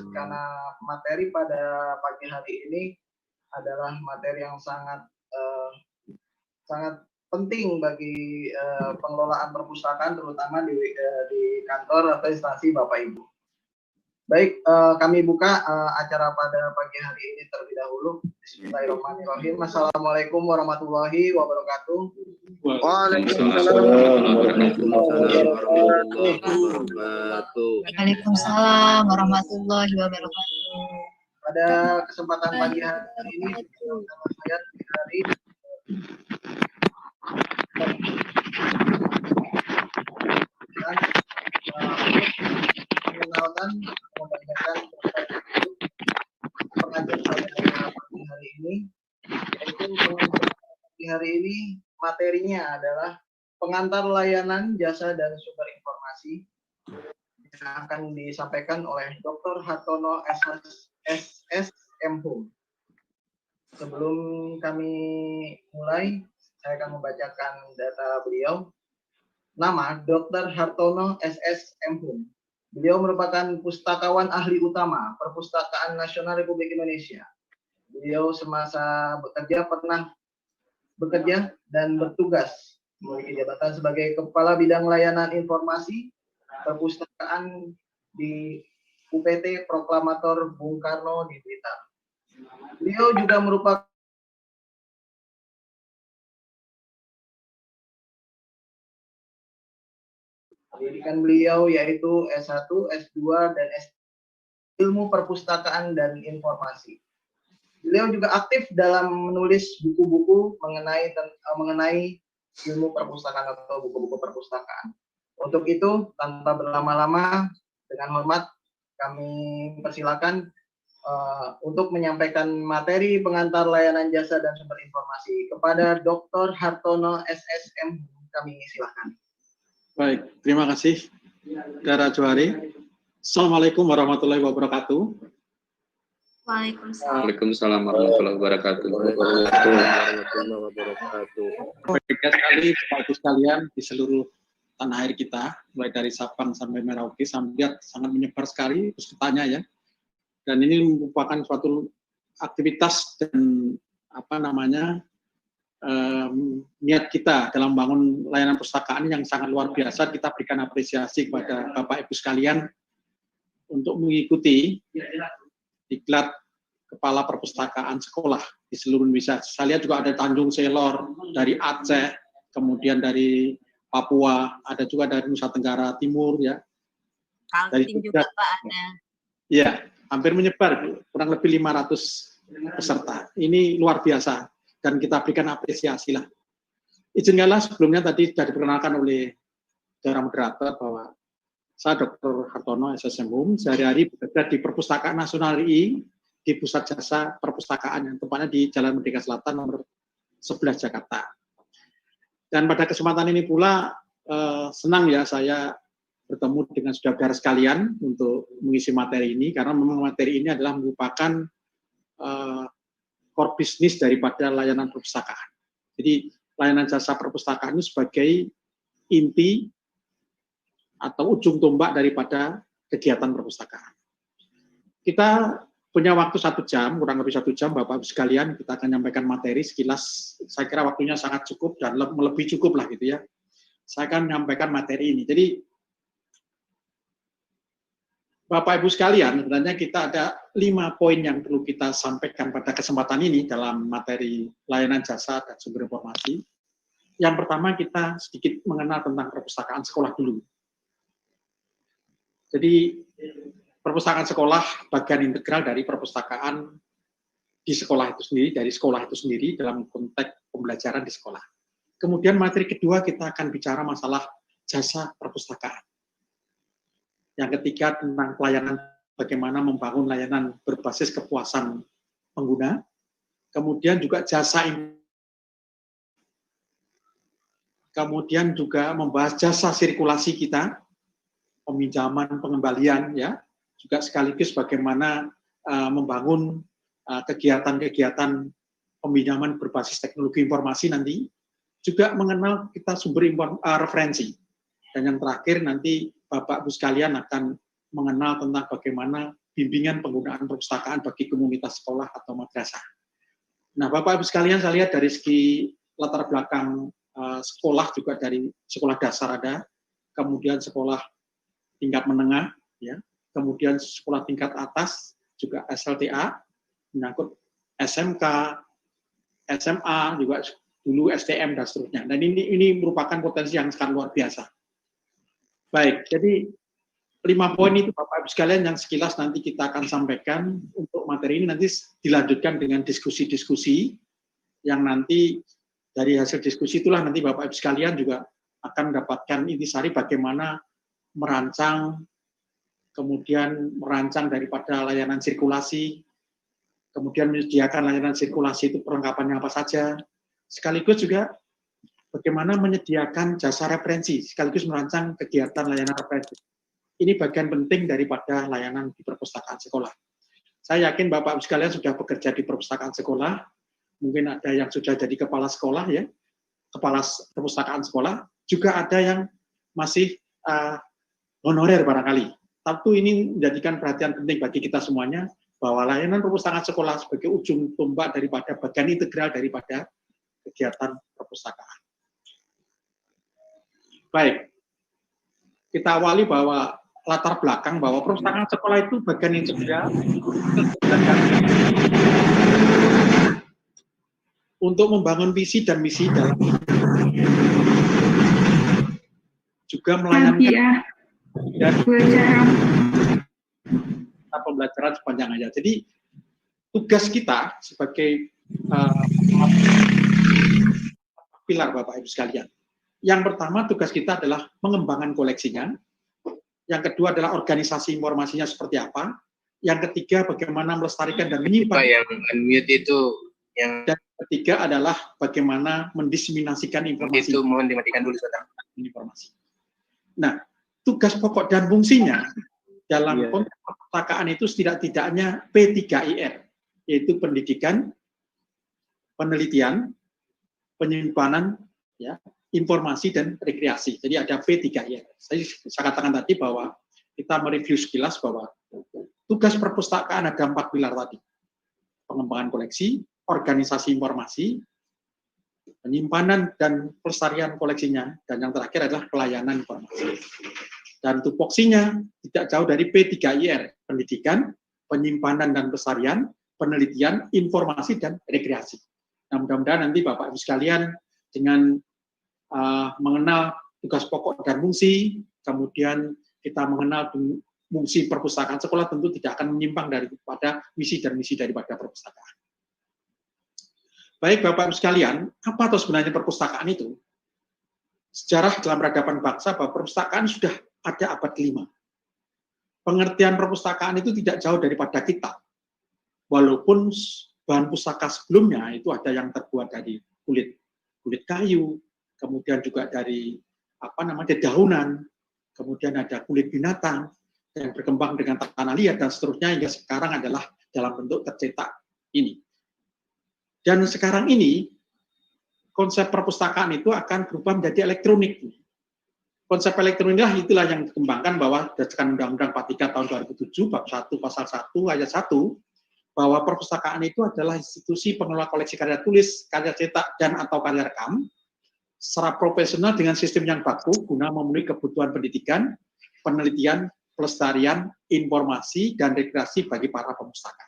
karena materi pada pagi hari ini adalah materi yang sangat penting bagi pengelolaan perpustakaan, terutama di kantor atau instansi Bapak Ibu. Baik, kami buka acara pada pagi hari ini terlebih dahulu. Bismillahirrahmanirrahim. Assalamualaikum warahmatullahi wabarakatuh. Waalaikumsalam warahmatullahi wabarakatuh. Pada kesempatan pagi hari ini, saya dari mengenalkan membacakan pengajian pada pagi hari ini, yaitu pagi hari ini materinya adalah pengantar layanan jasa dan sumber informasi yang akan disampaikan oleh Dr. Hartono SSM Hum. Sebelum kami mulai, saya akan membacakan data beliau. Nama Dr. Hartono SSM Hum. Beliau merupakan pustakawan ahli utama Perpustakaan Nasional Republik Indonesia. Beliau semasa bekerja pernah bekerja dan bertugas memiliki jabatan sebagai Kepala Bidang Layanan Informasi Perpustakaan di UPT Proklamator Bung Karno di Blitar. Beliau juga merupakan pendidikan beliau yaitu S1, S2, dan S3 Ilmu Perpustakaan dan Informasi. Beliau juga aktif dalam menulis buku-buku mengenai ilmu perpustakaan atau buku-buku perpustakaan. Untuk itu, tanpa berlama-lama, dengan hormat kami persilakan untuk menyampaikan materi pengantar layanan jasa dan sumber informasi kepada Dr. Hartono SSM. Kami silakan. Baik, terima kasih, Dara Johari. Assalamualaikum warahmatullahi wabarakatuh. Waalaikumsalam warahmatullahi wabarakatuh. Baik sekali Bapak Ibu sekalian di seluruh tanah air kita, mulai dari Sabang sampai Merauke, sampai sangat menyebar sekali pesertanya ya. Dan ini merupakan suatu aktivitas dan niat kita dalam membangun layanan perpustakaan yang sangat luar biasa. Kita berikan apresiasi kepada Bapak Ibu sekalian untuk mengikuti diklat Kepala Perpustakaan Sekolah di seluruh Indonesia. Saya lihat juga ada Tanjung Selor, dari Aceh, kemudian dari Papua, ada juga dari Nusa Tenggara Timur ya. Kaltim juga Pak ada. Ya, hampir menyebar, kurang lebih 500 peserta. Ini luar biasa dan kita berikan apresiasi lah. Izinkanlah sebelumnya tadi sudah diperkenalkan oleh para moderator bahwa saya Dr. Hartono SSM Hum, sehari-hari bekerja di Perpustakaan Nasional RI di Pusat Jasa Perpustakaan yang tepatnya di Jalan Merdeka Selatan nomor 11 Jakarta. Dan pada kesempatan ini pula senang ya saya bertemu dengan saudara-saudara sekalian untuk mengisi materi ini, karena memang materi ini adalah merupakan core bisnis daripada layanan perpustakaan. Jadi layanan jasa perpustakaan ini sebagai inti atau ujung tombak daripada kegiatan perpustakaan. Kita punya waktu 1 jam, kurang lebih 1 jam, Bapak Ibu sekalian, kita akan menyampaikan materi sekilas. Saya kira waktunya sangat cukup dan lebih cukup lah gitu ya. Saya akan menyampaikan materi ini. Jadi Bapak Ibu sekalian, sebenarnya kita ada 5 poin yang perlu kita sampaikan pada kesempatan ini dalam materi layanan jasa dan sumber informasi. Yang pertama, kita sedikit mengenal tentang perpustakaan sekolah dulu. Jadi perpustakaan sekolah bagian integral dari perpustakaan di sekolah itu sendiri, dari sekolah itu sendiri dalam konteks pembelajaran di sekolah. Kemudian materi kedua kita akan bicara masalah jasa perpustakaan. Yang ketiga tentang pelayanan, bagaimana membangun layanan berbasis kepuasan pengguna. Kemudian juga kemudian juga membahas jasa sirkulasi kita, peminjaman, pengembalian, ya, juga sekaligus bagaimana membangun kegiatan-kegiatan peminjaman berbasis teknologi informasi nanti, juga mengenal kita sumber referensi. Dan yang terakhir nanti Bapak Ibu sekalian akan mengenal tentang bagaimana bimbingan penggunaan perpustakaan bagi komunitas sekolah atau madrasah. Nah, Bapak Ibu sekalian, saya lihat dari segi latar belakang sekolah juga dari sekolah dasar ada, kemudian sekolah tingkat menengah, ya, kemudian sekolah tingkat atas juga SLTA, menyangkut SMK, SMA juga dulu STM dan seterusnya. Dan ini merupakan potensi yang sangat luar biasa. Baik, jadi 5 poin itu Bapak Ibu sekalian yang sekilas nanti kita akan sampaikan. Untuk materi ini nanti dilanjutkan dengan diskusi-diskusi yang nanti dari hasil diskusi itulah nanti Bapak Ibu sekalian juga akan mendapatkan intisari bagaimana merancang, kemudian merancang daripada layanan sirkulasi, kemudian menyediakan layanan sirkulasi itu perlengkapannya apa saja, sekaligus juga bagaimana menyediakan jasa referensi, sekaligus merancang kegiatan layanan referensi. Ini bagian penting daripada layanan di perpustakaan sekolah. Saya yakin Bapak Ibu sekalian sudah bekerja di perpustakaan sekolah, mungkin ada yang sudah jadi kepala sekolah ya, kepala perpustakaan sekolah, juga ada yang masih honorer barangkali. Tentu ini menjadikan perhatian penting bagi kita semuanya, bahwa layanan perpustakaan sekolah sebagai ujung tombak daripada bagian integral daripada kegiatan perpustakaan. Baik, kita awali bahwa latar belakang bahwa perpustakaan sekolah itu bagian integral untuk membangun visi dan misi dalam juga melayani dan pembelajaran sepanjang hayat. Jadi tugas kita sebagai pilar Bapak Ibu sekalian. Yang pertama tugas kita adalah mengembangkan koleksinya. Yang kedua adalah organisasi informasinya seperti apa. Yang ketiga bagaimana melestarikan dan menyimpan. Pak yang unmute itu yang. Dan ketiga adalah bagaimana mendiseminasikan informasi. Itu mohon dimatikan dulu saudara. Informasi. Nah, tugas pokok dan fungsinya dalam konteks perpustakaan itu setidak-tidaknya P3IR, yaitu pendidikan, penelitian, penyimpanan, ya, informasi dan rekreasi. Jadi ada P3IR. Saya katakan tadi bahwa kita mereview sekilas bahwa tugas perpustakaan ada 4 pilar tadi. Pengembangan koleksi, organisasi informasi, penyimpanan dan pelestarian koleksinya, dan yang terakhir adalah pelayanan informasi. Dan tupoksinya tidak jauh dari P3IR, pendidikan, penyimpanan dan pelestarian, penelitian, informasi, dan rekreasi. Nah, mudah-mudahan nanti Bapak Ibu sekalian dengan mengenal tugas pokok dan fungsi, kemudian kita mengenal fungsi perpustakaan sekolah, tentu tidak akan menyimpang daripada misi dan misi daripada perpustakaan. Baik Bapak Ibu sekalian, apa itu sebenarnya perpustakaan itu? Sejarah dalam peradaban bangsa bahwa perpustakaan sudah ada abad ke-5. Pengertian perpustakaan itu tidak jauh daripada kitab. Walaupun bahan pustaka sebelumnya itu ada yang terbuat dari kulit kayu, kemudian juga dari dedaunan, kemudian ada kulit binatang yang berkembang dengan tanah liat dan seterusnya hingga sekarang adalah dalam bentuk tercetak ini. Dan sekarang ini konsep perpustakaan itu akan berubah menjadi elektronik. Konsep elektronik itulah yang dikembangkan bahwa berdasarkan Undang-Undang 43 tahun 2007 bab 1 pasal 1 ayat 1 bahwa perpustakaan itu adalah institusi pengelola koleksi karya tulis, karya cetak dan atau karya rekam secara profesional dengan sistem yang baku guna memenuhi kebutuhan pendidikan, penelitian, pelestarian, informasi, dan rekreasi bagi para pemustaka.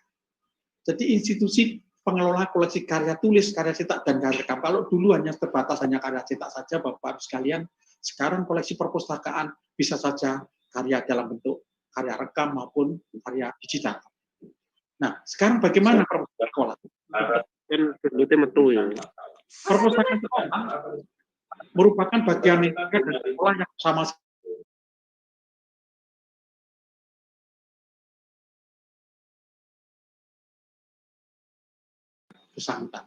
Jadi institusi pengelola koleksi karya tulis, karya cetak, dan karya rekam. Kalau dulu hanya terbatas hanya karya cetak saja, Bapak Ibu sekalian, sekarang koleksi perpustakaan bisa saja karya dalam bentuk karya rekam maupun karya digital. Nah, sekarang bagaimana perpustakaan sekolah? Perpustakaan sekolah merupakan bagian dari sekolah yang sama bersangkutan.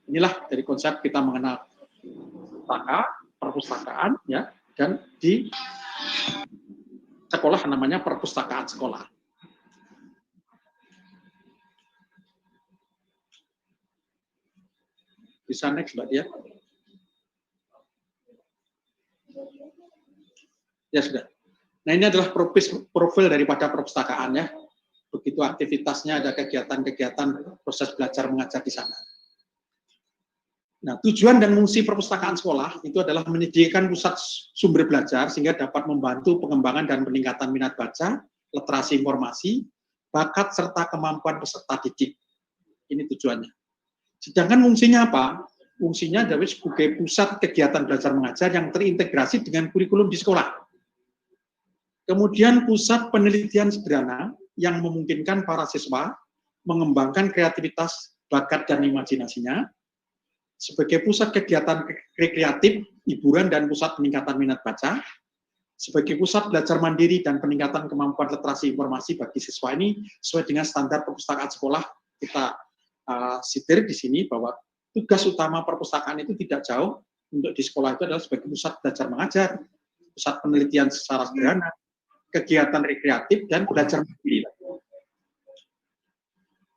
Inilah dari konsep kita mengenal perpustakaan, ya, dan di sekolah namanya perpustakaan sekolah. Bisa next, Mbak Dia? Ya sudah. Nah, ini adalah profil daripada perpustakaan, ya. Itu aktivitasnya ada kegiatan-kegiatan proses belajar mengajar di sana. Nah, tujuan dan fungsi perpustakaan sekolah itu adalah menyediakan pusat sumber belajar sehingga dapat membantu pengembangan dan peningkatan minat baca, literasi informasi, bakat serta kemampuan peserta didik. Ini tujuannya. Sedangkan fungsinya apa? Fungsinya adalah sebagai pusat kegiatan belajar mengajar yang terintegrasi dengan kurikulum di sekolah. Kemudian pusat penelitian sederhana yang memungkinkan para siswa mengembangkan kreativitas, bakat, dan imajinasinya, sebagai pusat kegiatan rekreatif, hiburan, dan pusat peningkatan minat baca, sebagai pusat belajar mandiri dan peningkatan kemampuan literasi informasi bagi siswa ini sesuai dengan standar perpustakaan sekolah. Kita sitir di sini bahwa tugas utama perpustakaan itu tidak jauh untuk di sekolah itu adalah sebagai pusat belajar mengajar, pusat penelitian secara sederhana, kegiatan rekreatif, dan belajar mandiri.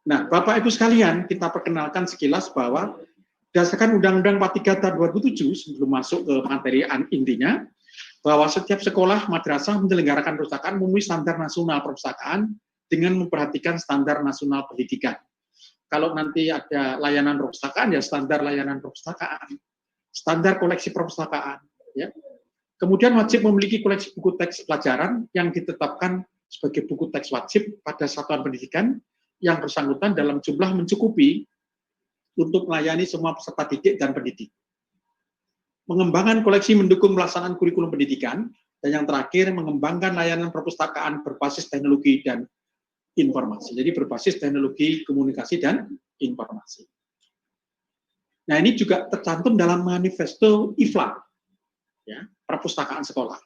Nah, Bapak Ibu sekalian, kita perkenalkan sekilas bahwa berdasarkan Undang-Undang 43 tahun 2007, sebelum masuk ke materi intinya, bahwa setiap sekolah madrasah menyelenggarakan perpustakaan memenuhi standar nasional perpustakaan dengan memperhatikan standar nasional pendidikan. Kalau nanti ada layanan perpustakaan, ya standar layanan perpustakaan, standar koleksi perpustakaan. Ya. Kemudian wajib memiliki koleksi buku teks pelajaran yang ditetapkan sebagai buku teks wajib pada satuan pendidikan yang bersangkutan dalam jumlah mencukupi untuk melayani semua peserta didik dan pendidik. Mengembangkan koleksi mendukung pelaksanaan kurikulum pendidikan, dan yang terakhir mengembangkan layanan perpustakaan berbasis teknologi dan informasi. Jadi berbasis teknologi komunikasi dan informasi. Nah, ini juga tercantum dalam manifesto IFLA, ya, perpustakaan sekolah,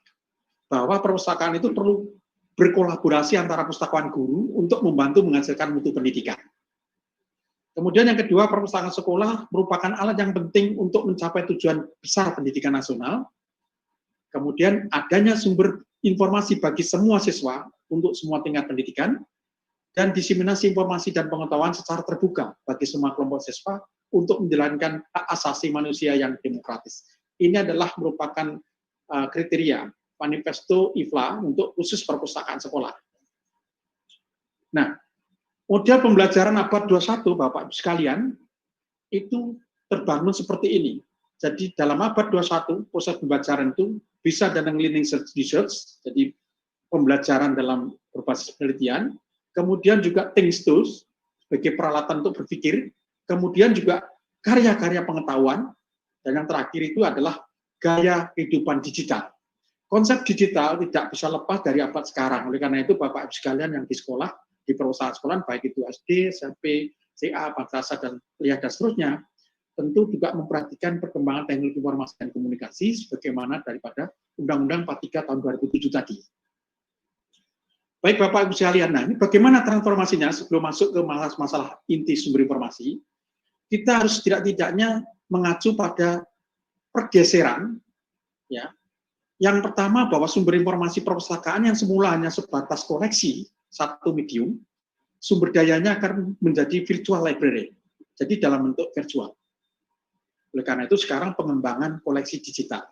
bahwa perpustakaan itu perlu berkolaborasi antara pustakawan guru untuk membantu menghasilkan mutu pendidikan. Kemudian yang kedua, perpustakaan sekolah merupakan alat yang penting untuk mencapai tujuan besar pendidikan nasional. Kemudian adanya sumber informasi bagi semua siswa untuk semua tingkat pendidikan, dan diseminasi informasi dan pengetahuan secara terbuka bagi semua kelompok siswa untuk menjalankan hak asasi manusia yang demokratis. Ini adalah merupakan kriteria manifesto IFLA untuk khusus perpustakaan sekolah. Nah, model pembelajaran abad 21, Bapak Ibu sekalian, itu terbangun seperti ini. Jadi dalam abad 21, proses pembelajaran itu bisa dengan learning research, jadi pembelajaran dalam berbasis penelitian, kemudian juga things tools, sebagai peralatan untuk berpikir, kemudian juga karya-karya pengetahuan, dan yang terakhir itu adalah gaya kehidupan digital. Konsep digital tidak bisa lepas dari abad sekarang, oleh karena itu Bapak Ibu sekalian yang di sekolah, di perusahaan sekolah, baik itu SD, SMP, CA, madrasah, dan kuliah, dan seterusnya, tentu juga memperhatikan perkembangan teknologi informasi dan komunikasi sebagaimana daripada Undang-Undang 43 tahun 2007 tadi. Baik Bapak Ibu sekalian, nah ini bagaimana transformasinya sebelum masuk ke masalah inti sumber informasi, kita harus tidak-tidaknya mengacu pada pergeseran, ya. Yang pertama bahwa sumber informasi perpustakaan yang semula hanya sebatas koleksi, satu medium, sumber dayanya akan menjadi virtual library, jadi dalam bentuk virtual. Oleh karena itu sekarang pengembangan koleksi digital.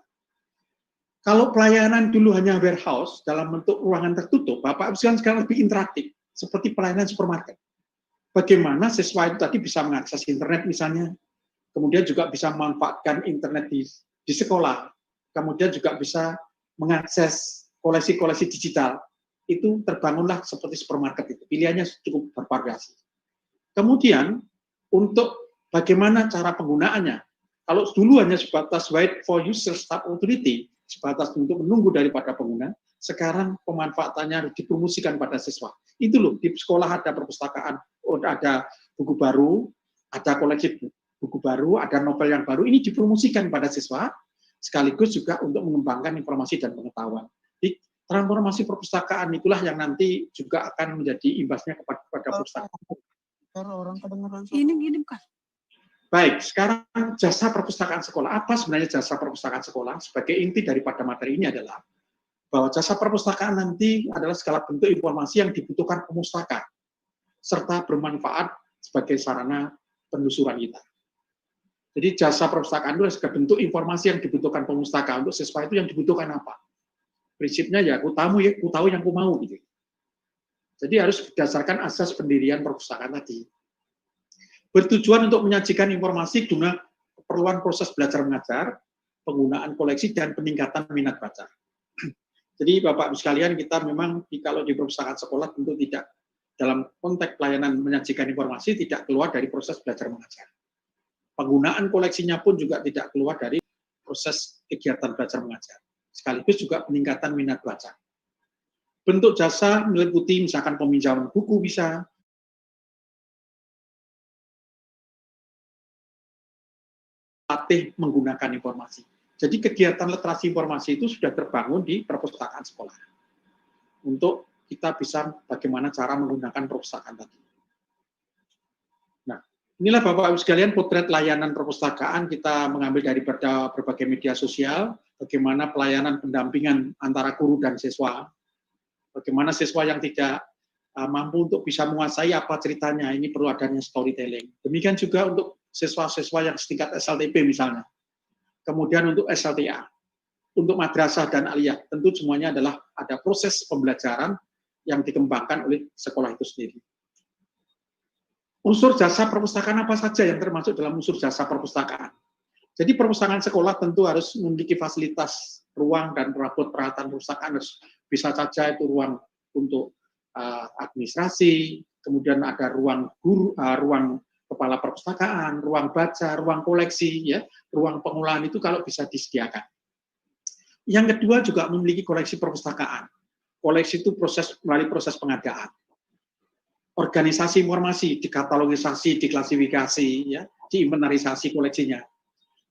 Kalau pelayanan dulu hanya warehouse dalam bentuk ruangan tertutup, Bapak Ibu sekarang lebih interaktif, seperti pelayanan supermarket. Bagaimana siswa itu tadi bisa mengakses internet misalnya, kemudian juga bisa memanfaatkan internet di sekolah, kemudian juga bisa mengakses koleksi-koleksi digital, itu terbangunlah seperti supermarket itu. Pilihannya cukup bervariasi. Kemudian, untuk bagaimana cara penggunaannya, kalau dulu hanya sebatas wait for user start authority, sebatas untuk menunggu daripada pengguna, sekarang pemanfaatannya harus dipromosikan pada siswa. Itu loh, di sekolah ada perpustakaan, ada buku baru, ada koleksi buku baru, ada novel yang baru, ini dipromosikan pada siswa, sekaligus juga untuk mengembangkan informasi dan pengetahuan. Di transformasi perpustakaan itulah yang nanti juga akan menjadi imbasnya kepada perpustakaan. Ini gini bukan? Baik, sekarang jasa perpustakaan sekolah. Apa sebenarnya jasa perpustakaan sekolah? Sebagai inti daripada materi ini adalah bahwa jasa perpustakaan nanti adalah segala bentuk informasi yang dibutuhkan pemustaka, serta bermanfaat sebagai sarana penelusuran kita. Jadi jasa perpustakaan itu adalah bentuk informasi yang dibutuhkan pemustaka. Untuk siswa itu yang dibutuhkan apa? Prinsipnya ya, aku tahu yang aku mau. Gitu. Jadi harus berdasarkan asas pendirian perpustakaan tadi. Bertujuan untuk menyajikan informasi guna keperluan proses belajar mengajar, penggunaan koleksi, dan peningkatan minat baca. Jadi Bapak-Ibu sekalian, kita memang kalau di perpustakaan sekolah tentu tidak dalam konteks pelayanan menyajikan informasi tidak keluar dari proses belajar mengajar. Penggunaan koleksinya pun juga tidak keluar dari proses kegiatan belajar mengajar. Sekaligus juga peningkatan minat baca. Bentuk jasa meliputi misalkan peminjaman buku bisa, latih menggunakan informasi. Jadi kegiatan literasi informasi itu sudah terbangun di perpustakaan sekolah. Untuk kita bisa bagaimana cara menggunakan perpustakaan tadi. Nah, inilah Bapak-Ibu sekalian potret layanan perpustakaan kita mengambil dari berbagai media sosial, bagaimana pelayanan pendampingan antara guru dan siswa, bagaimana siswa yang tidak mampu untuk bisa menguasai apa ceritanya, ini perlu adanya storytelling. Demikian juga untuk siswa-siswa yang setingkat SLTP misalnya. Kemudian untuk SLTA, untuk madrasah dan aliyah, tentu semuanya adalah ada proses pembelajaran yang dikembangkan oleh sekolah itu sendiri. Unsur jasa perpustakaan apa saja yang termasuk dalam unsur jasa perpustakaan? Jadi perpustakaan sekolah tentu harus memiliki fasilitas ruang dan peralatan perpustakaan, harus bisa saja itu ruang untuk administrasi, kemudian ada ruang guru, ruang kepala perpustakaan, ruang baca, ruang koleksi, ya, ruang pengolahan itu kalau bisa disediakan. Yang kedua juga memiliki koleksi perpustakaan. Koleksi itu melalui proses pengadaan. Organisasi informasi, dikatalogisasi, diklasifikasi, ya, diinventarisasi koleksinya.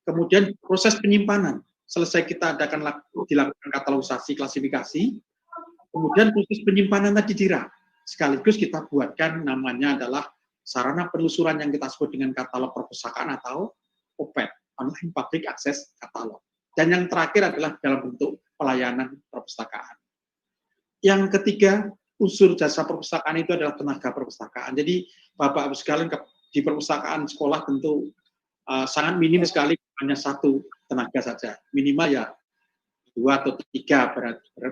Kemudian proses penyimpanan, selesai kita dilakukan katalogisasi, klasifikasi, kemudian proses penyimpanan tadi dirak. Sekaligus kita buatkan namanya adalah sarana penelusuran yang kita sebut dengan katalog perpustakaan atau OPEC, Online Public Access Catalog. Dan yang terakhir adalah dalam bentuk pelayanan perpustakaan. Yang ketiga, unsur jasa perpustakaan itu adalah tenaga perpustakaan. Jadi Bapak-Ibu sekalian di perpustakaan sekolah tentu sangat minim sekali hanya satu tenaga saja. Minimal ya 2 atau 3,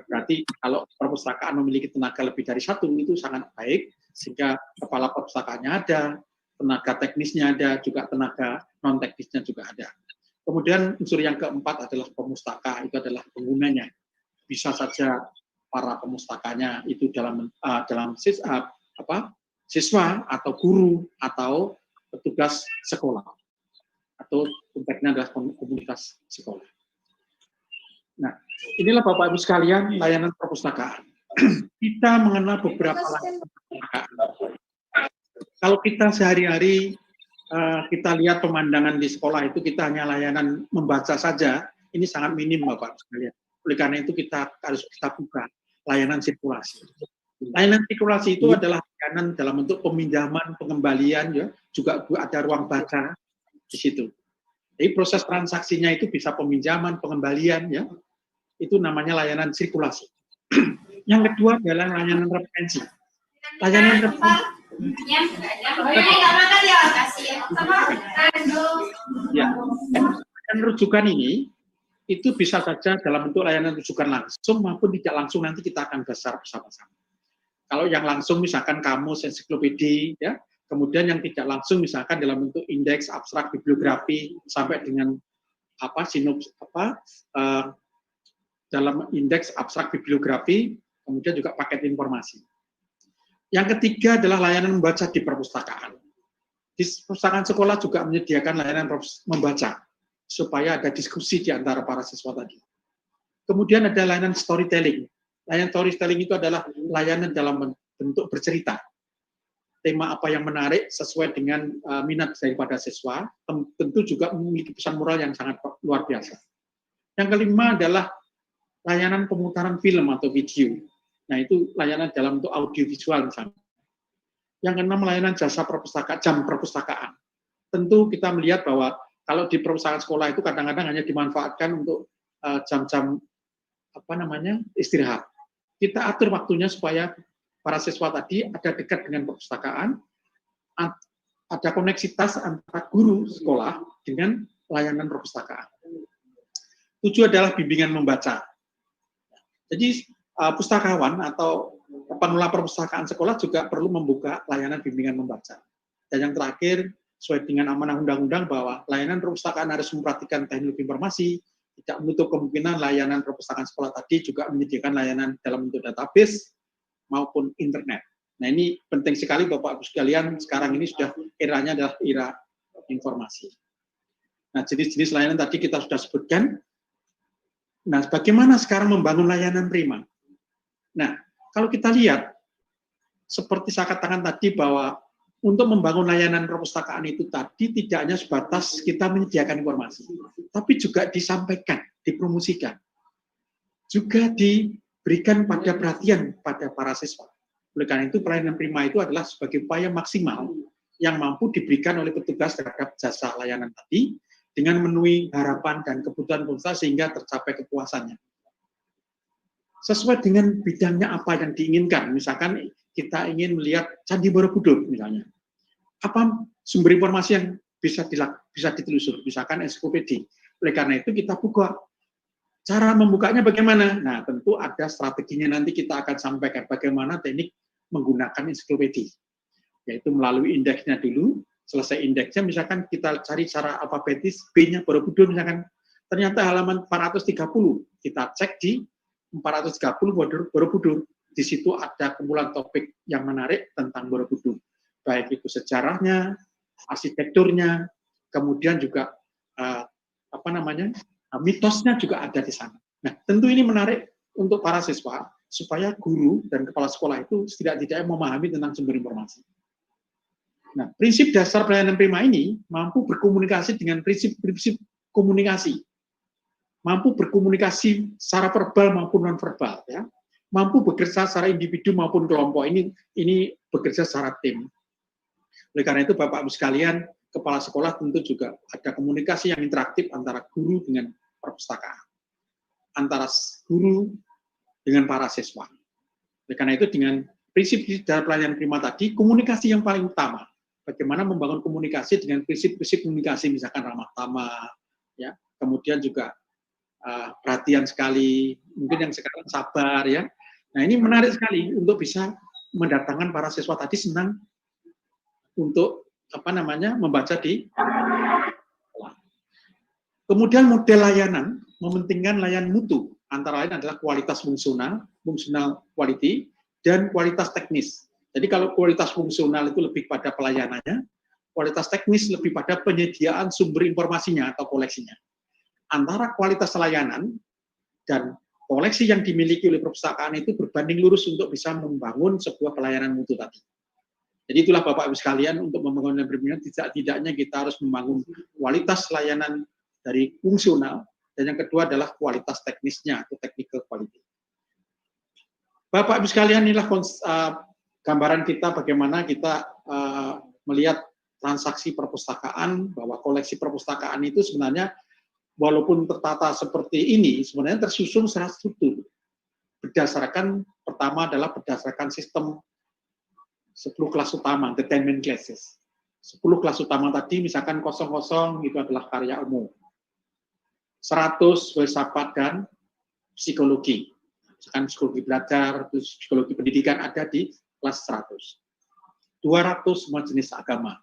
berarti kalau perpustakaan memiliki tenaga lebih dari 1 itu sangat baik, sehingga kepala perpustakaannya ada, tenaga teknisnya ada, juga tenaga non-teknisnya juga ada. Kemudian unsur yang keempat adalah pemustaka, itu adalah penggunanya. Bisa saja para pemustakanya itu dalam siswa atau guru atau petugas sekolah, atau konteksnya adalah komunitas sekolah. Nah, inilah Bapak-Ibu sekalian layanan perpustakaan. Kita mengenal beberapa layanan perpustakaan. Kalau kita sehari-hari kita lihat pemandangan di sekolah itu kita hanya layanan membaca saja, ini sangat minim Bapak sekalian. Oleh karena itu kita harus kita buka layanan sirkulasi. Layanan sirkulasi itu adalah layanan dalam bentuk peminjaman, pengembalian, ya, juga ada ruang baca di situ. Jadi proses transaksinya itu bisa peminjaman, pengembalian, ya, itu namanya layanan sirkulasi. Yang kedua adalah layanan referensi. Layanan referensi. Ya, layanan rujukan ini itu bisa saja dalam bentuk layanan rujukan langsung maupun tidak langsung, nanti kita akan bahas bersama-sama. Kalau yang langsung misalkan kamus, ensiklopedi, ya, kemudian yang tidak langsung misalkan dalam bentuk indeks, abstrak, bibliografi, sampai dengan dalam indeks, abstrak, bibliografi, kemudian juga paket informasi. Yang ketiga adalah layanan membaca di perpustakaan. Di perpustakaan sekolah juga menyediakan layanan membaca, supaya ada diskusi di antara para siswa tadi. Kemudian ada layanan storytelling. Layanan storytelling itu adalah layanan dalam bentuk bercerita. Tema apa yang menarik sesuai dengan minat daripada siswa, tentu juga memiliki pesan moral yang sangat luar biasa. Yang kelima adalah layanan pemutaran film atau video. Nah, itu layanan dalam bentuk audiovisual misalnya. Yang keenam, layanan jasa perpustakaan, jam perpustakaan. Tentu kita melihat bahwa kalau di perpustakaan sekolah itu kadang-kadang hanya dimanfaatkan untuk jam-jam istirahat. Kita atur waktunya supaya para siswa tadi ada dekat dengan perpustakaan, ada koneksitas antara guru sekolah dengan layanan perpustakaan. 7 adalah bimbingan membaca. Jadi pustakawan atau pengelola perpustakaan sekolah juga perlu membuka layanan bimbingan membaca. Dan yang terakhir, sesuai dengan amanah undang-undang bahwa layanan perpustakaan harus memperhatikan teknologi informasi, tidak menutup kemungkinan layanan perpustakaan sekolah tadi juga menyediakan layanan dalam bentuk database maupun internet. Nah, ini penting sekali Bapak Ibu sekalian, sekarang ini sudah eranya adalah era informasi. Nah, jenis-jenis layanan tadi kita sudah sebutkan. Nah, bagaimana sekarang membangun layanan prima? Nah, kalau kita lihat, seperti saya katakan tadi bahwa untuk membangun layanan perpustakaan itu tadi tidak hanya sebatas kita menyediakan informasi, tapi juga disampaikan, dipromosikan, juga diberikan pada perhatian pada para siswa. Oleh karena itu, pelayanan prima itu adalah sebagai upaya maksimal yang mampu diberikan oleh petugas terhadap jasa layanan tadi dengan memenuhi harapan dan kebutuhan peserta sehingga tercapai kepuasannya. Sesuai dengan bidangnya apa yang diinginkan, misalkan kita ingin melihat Candi Borobudur misalnya, apa sumber informasi yang bisa ditelusuri, misalkan ensiklopedi. Oleh karena itu kita buka. Cara membukanya bagaimana? Nah, tentu ada strateginya, nanti kita akan sampaikan bagaimana teknik menggunakan ensiklopedi, yaitu melalui indeksnya dulu. Selesai indeksnya, misalkan kita cari secara alfabetis, B-nya Borobudur misalkan, ternyata halaman 430, kita cek di 430 Borobudur. Di situ ada kumpulan topik yang menarik tentang Borobudur, baik itu sejarahnya, arsitekturnya, kemudian juga mitosnya juga ada di sana. Nah, tentu ini menarik untuk para siswa supaya guru dan kepala sekolah itu tidak memahami tentang sumber informasi. Nah, prinsip dasar pelayanan prima ini mampu berkomunikasi dengan prinsip-prinsip komunikasi, mampu berkomunikasi secara verbal maupun non-verbal, ya, mampu bekerja secara individu maupun kelompok. Ini bekerja secara tim. Oleh karena itu, Bapak Ibu sekalian, kepala sekolah tentu juga ada komunikasi yang interaktif antara guru dengan perpustakaan, antara guru dengan para siswa. Oleh karena itu, dengan prinsip dalam pelayanan prima tadi, komunikasi yang paling utama. Bagaimana membangun komunikasi dengan prinsip-prinsip komunikasi, misalkan ramah tamah, ya, kemudian juga perhatian sekali, mungkin yang sekarang sabar, ya. Nah, ini menarik sekali untuk bisa mendatangkan para siswa tadi senang untuk membaca di sekolah. Kemudian model layanan mementingkan layanan mutu, antara lain adalah kualitas fungsional quality, dan kualitas teknis. Jadi kalau kualitas fungsional itu lebih pada pelayanannya, kualitas teknis lebih pada penyediaan sumber informasinya atau koleksinya. Antara kualitas layanan dan koleksi yang dimiliki oleh perpustakaan itu berbanding lurus untuk bisa membangun sebuah pelayanan mutu tadi. Jadi itulah Bapak Ibu sekalian, untuk membangun layanan tidak-tidaknya kita harus membangun kualitas layanan dari fungsional, dan yang kedua adalah kualitas teknisnya atau technical quality. Bapak Ibu sekalian, inilah gambaran kita bagaimana kita melihat transaksi perpustakaan, bahwa koleksi perpustakaan itu sebenarnya walaupun tertata seperti ini, sebenarnya tersusun secara struktur. Berdasarkan, pertama adalah berdasarkan sistem 10 kelas utama, the 10 main classes. 10 kelas utama tadi, misalkan 00 itu adalah karya umum. 100 filsafat dan psikologi. Misalkan psikologi belajar, psikologi pendidikan ada di kelas 100. 200 semua jenis agama.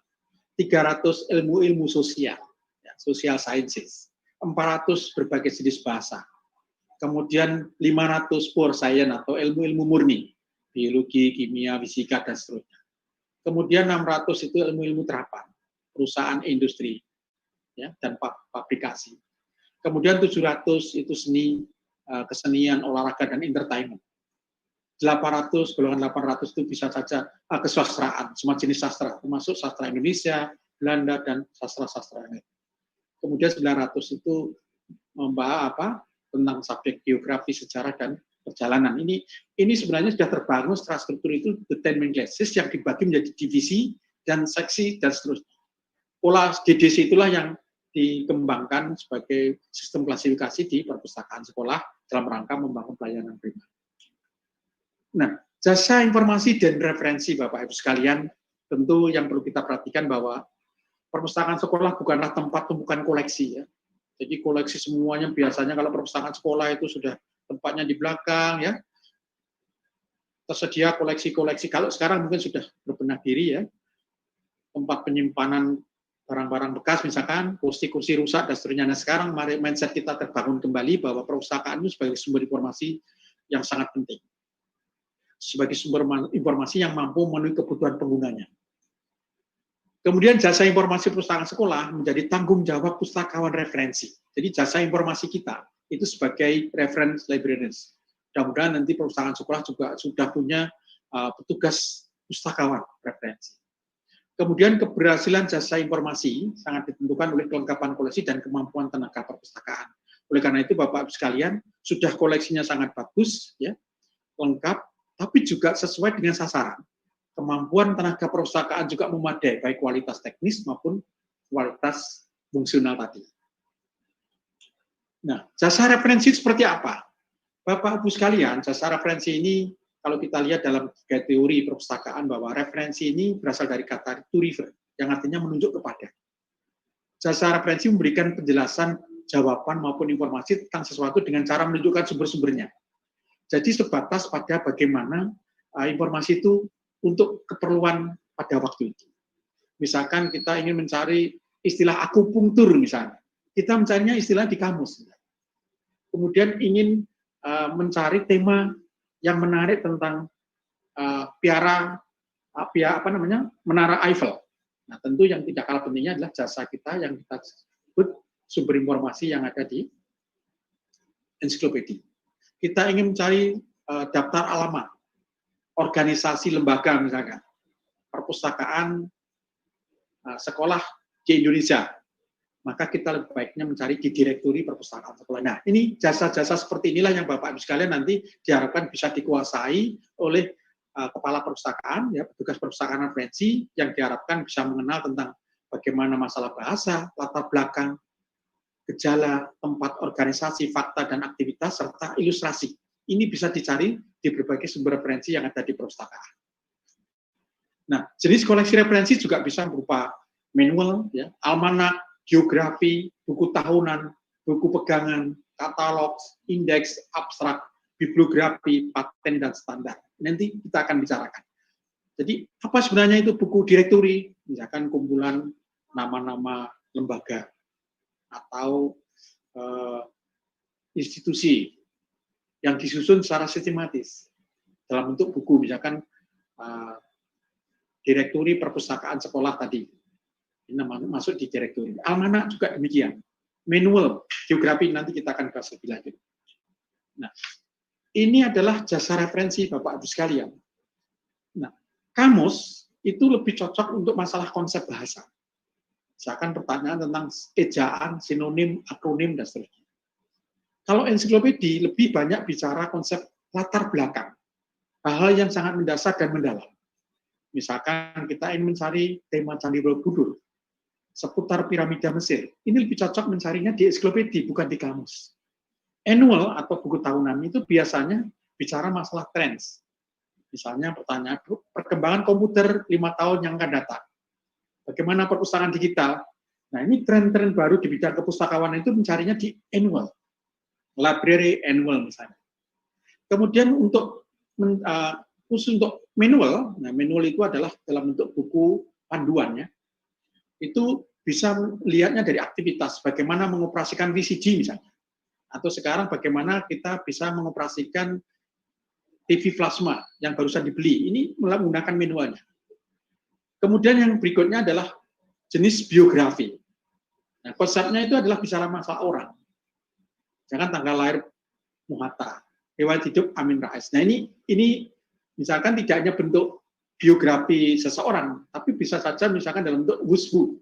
300 ilmu-ilmu sosial, ya, social sciences. 400 berbagai jenis bahasa. Kemudian 500 pure science atau ilmu-ilmu murni, biologi, kimia, fisika, dan seterusnya. Kemudian 600 itu ilmu-ilmu terapan, perusahaan industri, ya, dan pabrikasi. Kemudian 700 itu seni, kesenian, olahraga, dan entertainment. 800, golongan 800 itu bisa saja kesusastraan, semua jenis sastra, termasuk sastra Indonesia, Belanda, dan sastra-sastra lain. Kemudian 900 itu membahas tentang subjek geografi, sejarah, dan perjalanan. Ini sebenarnya sudah terbangun secara struktur itu the 10 main classes yang dibagi menjadi divisi dan seksi dan seterusnya. Pola DDC itulah yang dikembangkan sebagai sistem klasifikasi di perpustakaan sekolah dalam rangka membangun pelayanan prima. Nah, jasa informasi dan referensi Bapak Ibu sekalian, tentu yang perlu kita perhatikan bahwa perpustakaan sekolah bukanlah tempat tumpukan koleksi, ya. Jadi koleksi semuanya biasanya kalau perpustakaan sekolah itu sudah tempatnya di belakang, ya. tersedia koleksi-koleksi. Kalau sekarang mungkin sudah berbenah diri ya, tempat penyimpanan barang-barang bekas misalkan, kursi-kursi rusak dan seterusnya. Nah sekarang mindset kita terbangun kembali bahwa perpustakaan itu sebagai sumber informasi yang sangat penting. Sebagai sumber informasi yang mampu memenuhi kebutuhan penggunanya. Kemudian jasa informasi perpustakaan sekolah menjadi tanggung jawab pustakawan referensi. Jadi jasa informasi kita itu sebagai reference librarians. Mudah-mudahan nanti perpustakaan sekolah juga sudah punya petugas pustakawan referensi. Kemudian keberhasilan jasa informasi sangat ditentukan oleh kelengkapan koleksi dan kemampuan tenaga perpustakaan. Oleh karena itu Bapak Ibu sekalian, sudah koleksinya sangat bagus, ya, lengkap, tapi juga sesuai dengan sasaran. Kemampuan tenaga perpustakaan juga memadai, baik kualitas teknis maupun kualitas fungsional tadi. Nah, jasa referensi seperti apa? Bapak Ibu sekalian, jasa referensi ini kalau kita lihat dalam teori perpustakaan bahwa referensi ini berasal dari kata to refer, yang artinya menunjuk kepada. Jasa referensi memberikan penjelasan, jawaban maupun informasi tentang sesuatu dengan cara menunjukkan sumber-sumbernya. Jadi sebatas pada bagaimana informasi itu untuk keperluan pada waktu itu. Misalkan kita ingin mencari istilah akupunktur misalnya, kita mencarinya istilah di kamus. Kemudian ingin mencari tema yang menarik tentang Menara Eiffel. Nah, tentu yang tidak kalah pentingnya adalah jasa kita yang kita sebut sumber informasi yang ada di ensiklopedia. Kita ingin mencari daftar alamat, organisasi lembaga misalkan, perpustakaan sekolah di Indonesia, maka kita lebih baiknya mencari di direktori perpustakaan sekolah. Nah, ini jasa-jasa seperti inilah yang Bapak Ibu sekalian nanti diharapkan bisa dikuasai oleh kepala perpustakaan, ya, petugas perpustakaan referensi yang diharapkan bisa mengenal tentang bagaimana masalah bahasa, latar belakang, gejala, tempat organisasi, fakta dan aktivitas serta ilustrasi. Ini bisa dicari di berbagai sumber referensi yang ada di perpustakaan. Nah, jenis koleksi referensi juga bisa berupa manual, ya, almanak, geografi, buku tahunan, buku pegangan, katalog, indeks, abstrak, bibliografi, paten, dan standar. Nanti kita akan bicarakan. Jadi, apa sebenarnya itu buku direktori? Misalkan kumpulan nama-nama lembaga atau institusi yang disusun secara sistematis dalam bentuk buku, misalkan direktori perpustakaan sekolah tadi. Ini masuk di direktori. Almanak juga demikian. Manual, geografi nanti kita akan bahas lebih lanjut. Nah, ini adalah jasa referensi Bapak Ibu sekalian. Nah, kamus itu lebih cocok untuk masalah konsep bahasa. Misalkan pertanyaan tentang ejaan, sinonim, akronim, dan seterusnya. Kalau ensiklopedia lebih banyak bicara konsep latar belakang, hal-hal yang sangat mendasar dan mendalam. Misalkan kita ingin mencari tema Candi Borobudur, seputar piramida Mesir. Ini lebih cocok mencarinya di ensiklopedia, bukan di kamus. Annual atau buku tahunan itu biasanya bicara masalah trends. Misalnya pertanyaan perkembangan komputer 5 tahun yang akan datang. Bagaimana perpustakaan digital? Nah, ini tren-tren baru di bidang kepustakawanan itu mencarinya di annual. Library annual misalnya. Kemudian khusus untuk manual, nah manual itu adalah dalam bentuk buku panduannya. Itu bisa melihatnya dari aktivitas, bagaimana mengoperasikan VCD misalnya. Atau sekarang bagaimana kita bisa mengoperasikan TV plasma yang barusan dibeli. Ini menggunakan manualnya. Kemudian yang berikutnya adalah jenis biografi. Nah, konsepnya itu adalah bicara masalah orang. Jangan tanggal lahir Muhatta, riwayat hidup Amin Rais. Nah, ini misalkan tidak hanya bentuk biografi seseorang, tapi bisa saja misalkan dalam bentuk who's who.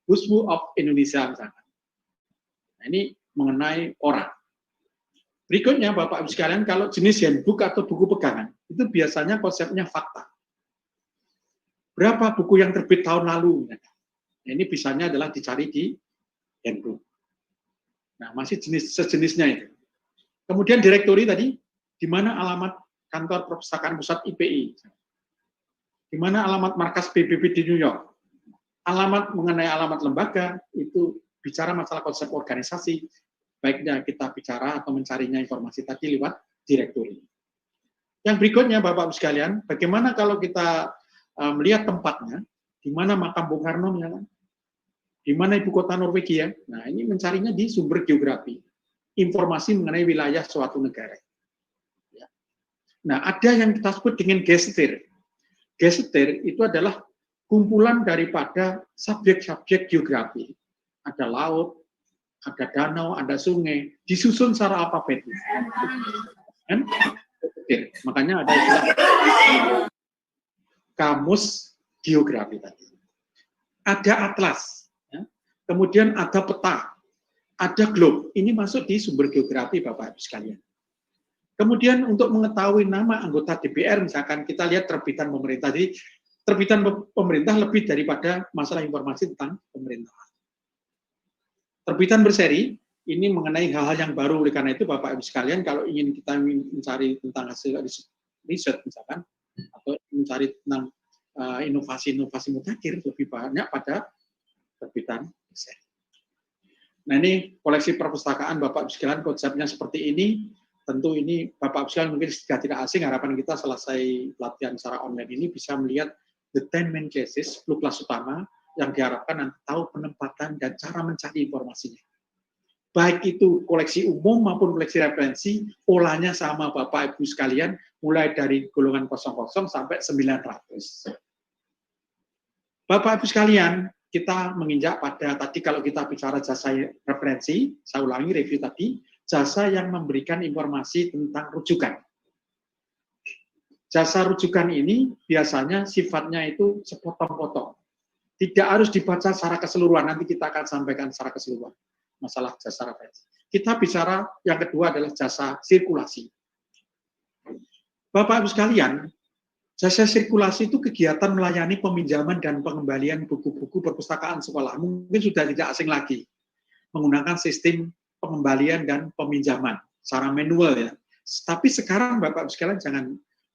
Who's who of Indonesia misalkan. Nah, ini mengenai orang. Berikutnya Bapak Ibu sekalian, kalau jenis handbook atau buku pegangan, itu biasanya konsepnya fakta. Berapa buku yang terbit tahun lalu? Nah, ini bisanya adalah dicari di handbook. Nah, masih sejenisnya itu. Kemudian direktori tadi, di mana alamat kantor perpustakaan pusat IPI? Di mana alamat markas PBB di New York? Alamat mengenai alamat lembaga, itu bicara masalah konsep organisasi, baiknya kita bicara atau mencarinya informasi tadi lewat direktori. Yang berikutnya Bapak Ibu sekalian, bagaimana kalau kita melihat tempatnya, di mana makam Bung Karno, di mana ibu kota Norwegia. Nah, ini mencarinya di sumber geografi, informasi mengenai wilayah suatu negara. Ya. Nah, ada yang kita sebut dengan gestir. Gestir itu adalah kumpulan daripada subjek-subjek geografi. Ada laut, ada danau, ada sungai, disusun secara alfabetis. Kan? Makanya ada istilah kamus geografi tadi. Ada atlas, ya. Kemudian ada peta, ada globe. Ini masuk di sumber geografi Bapak Ibu sekalian. Kemudian untuk mengetahui nama anggota DPR, misalkan kita lihat terbitan pemerintah. Jadi terbitan pemerintah lebih daripada masalah informasi tentang pemerintahan. Terbitan berseri, ini mengenai hal-hal yang baru. Oleh karena itu Bapak Ibu sekalian, kalau ingin kita mencari tentang hasil riset misalkan, atau mencari tentang inovasi-inovasi mutakhir, lebih banyak pada terbitan berseri. Nah, ini koleksi perpustakaan Bapak Ibu sekalian, konsepnya seperti ini. Tentu ini Bapak Ibu sekalian mungkin sudah tidak asing, harapan kita selesai pelatihan secara online ini bisa melihat the 10 main cases, 10 kelas utama yang diharapkan nanti tahu penempatan dan cara mencari informasinya. Baik itu koleksi umum maupun koleksi referensi, polanya sama Bapak Ibu sekalian, mulai dari golongan 00 sampai 900. Bapak Ibu sekalian, kita menginjak pada tadi kalau kita bicara jasa referensi, saya ulangi review tadi, jasa yang memberikan informasi tentang rujukan. Jasa rujukan ini biasanya sifatnya itu sepotong-potong. Tidak harus dibaca secara keseluruhan, nanti kita akan sampaikan secara keseluruhan. Masalah jasa referensi. Kita bicara yang kedua adalah jasa sirkulasi. Bapak Ibu sekalian, jasa sirkulasi itu kegiatan melayani peminjaman dan pengembalian buku-buku perpustakaan sekolah. Mungkin sudah tidak asing lagi. Menggunakan sistem pengembalian dan peminjaman secara manual ya. Tapi sekarang Bapak Ibu sekalian jangan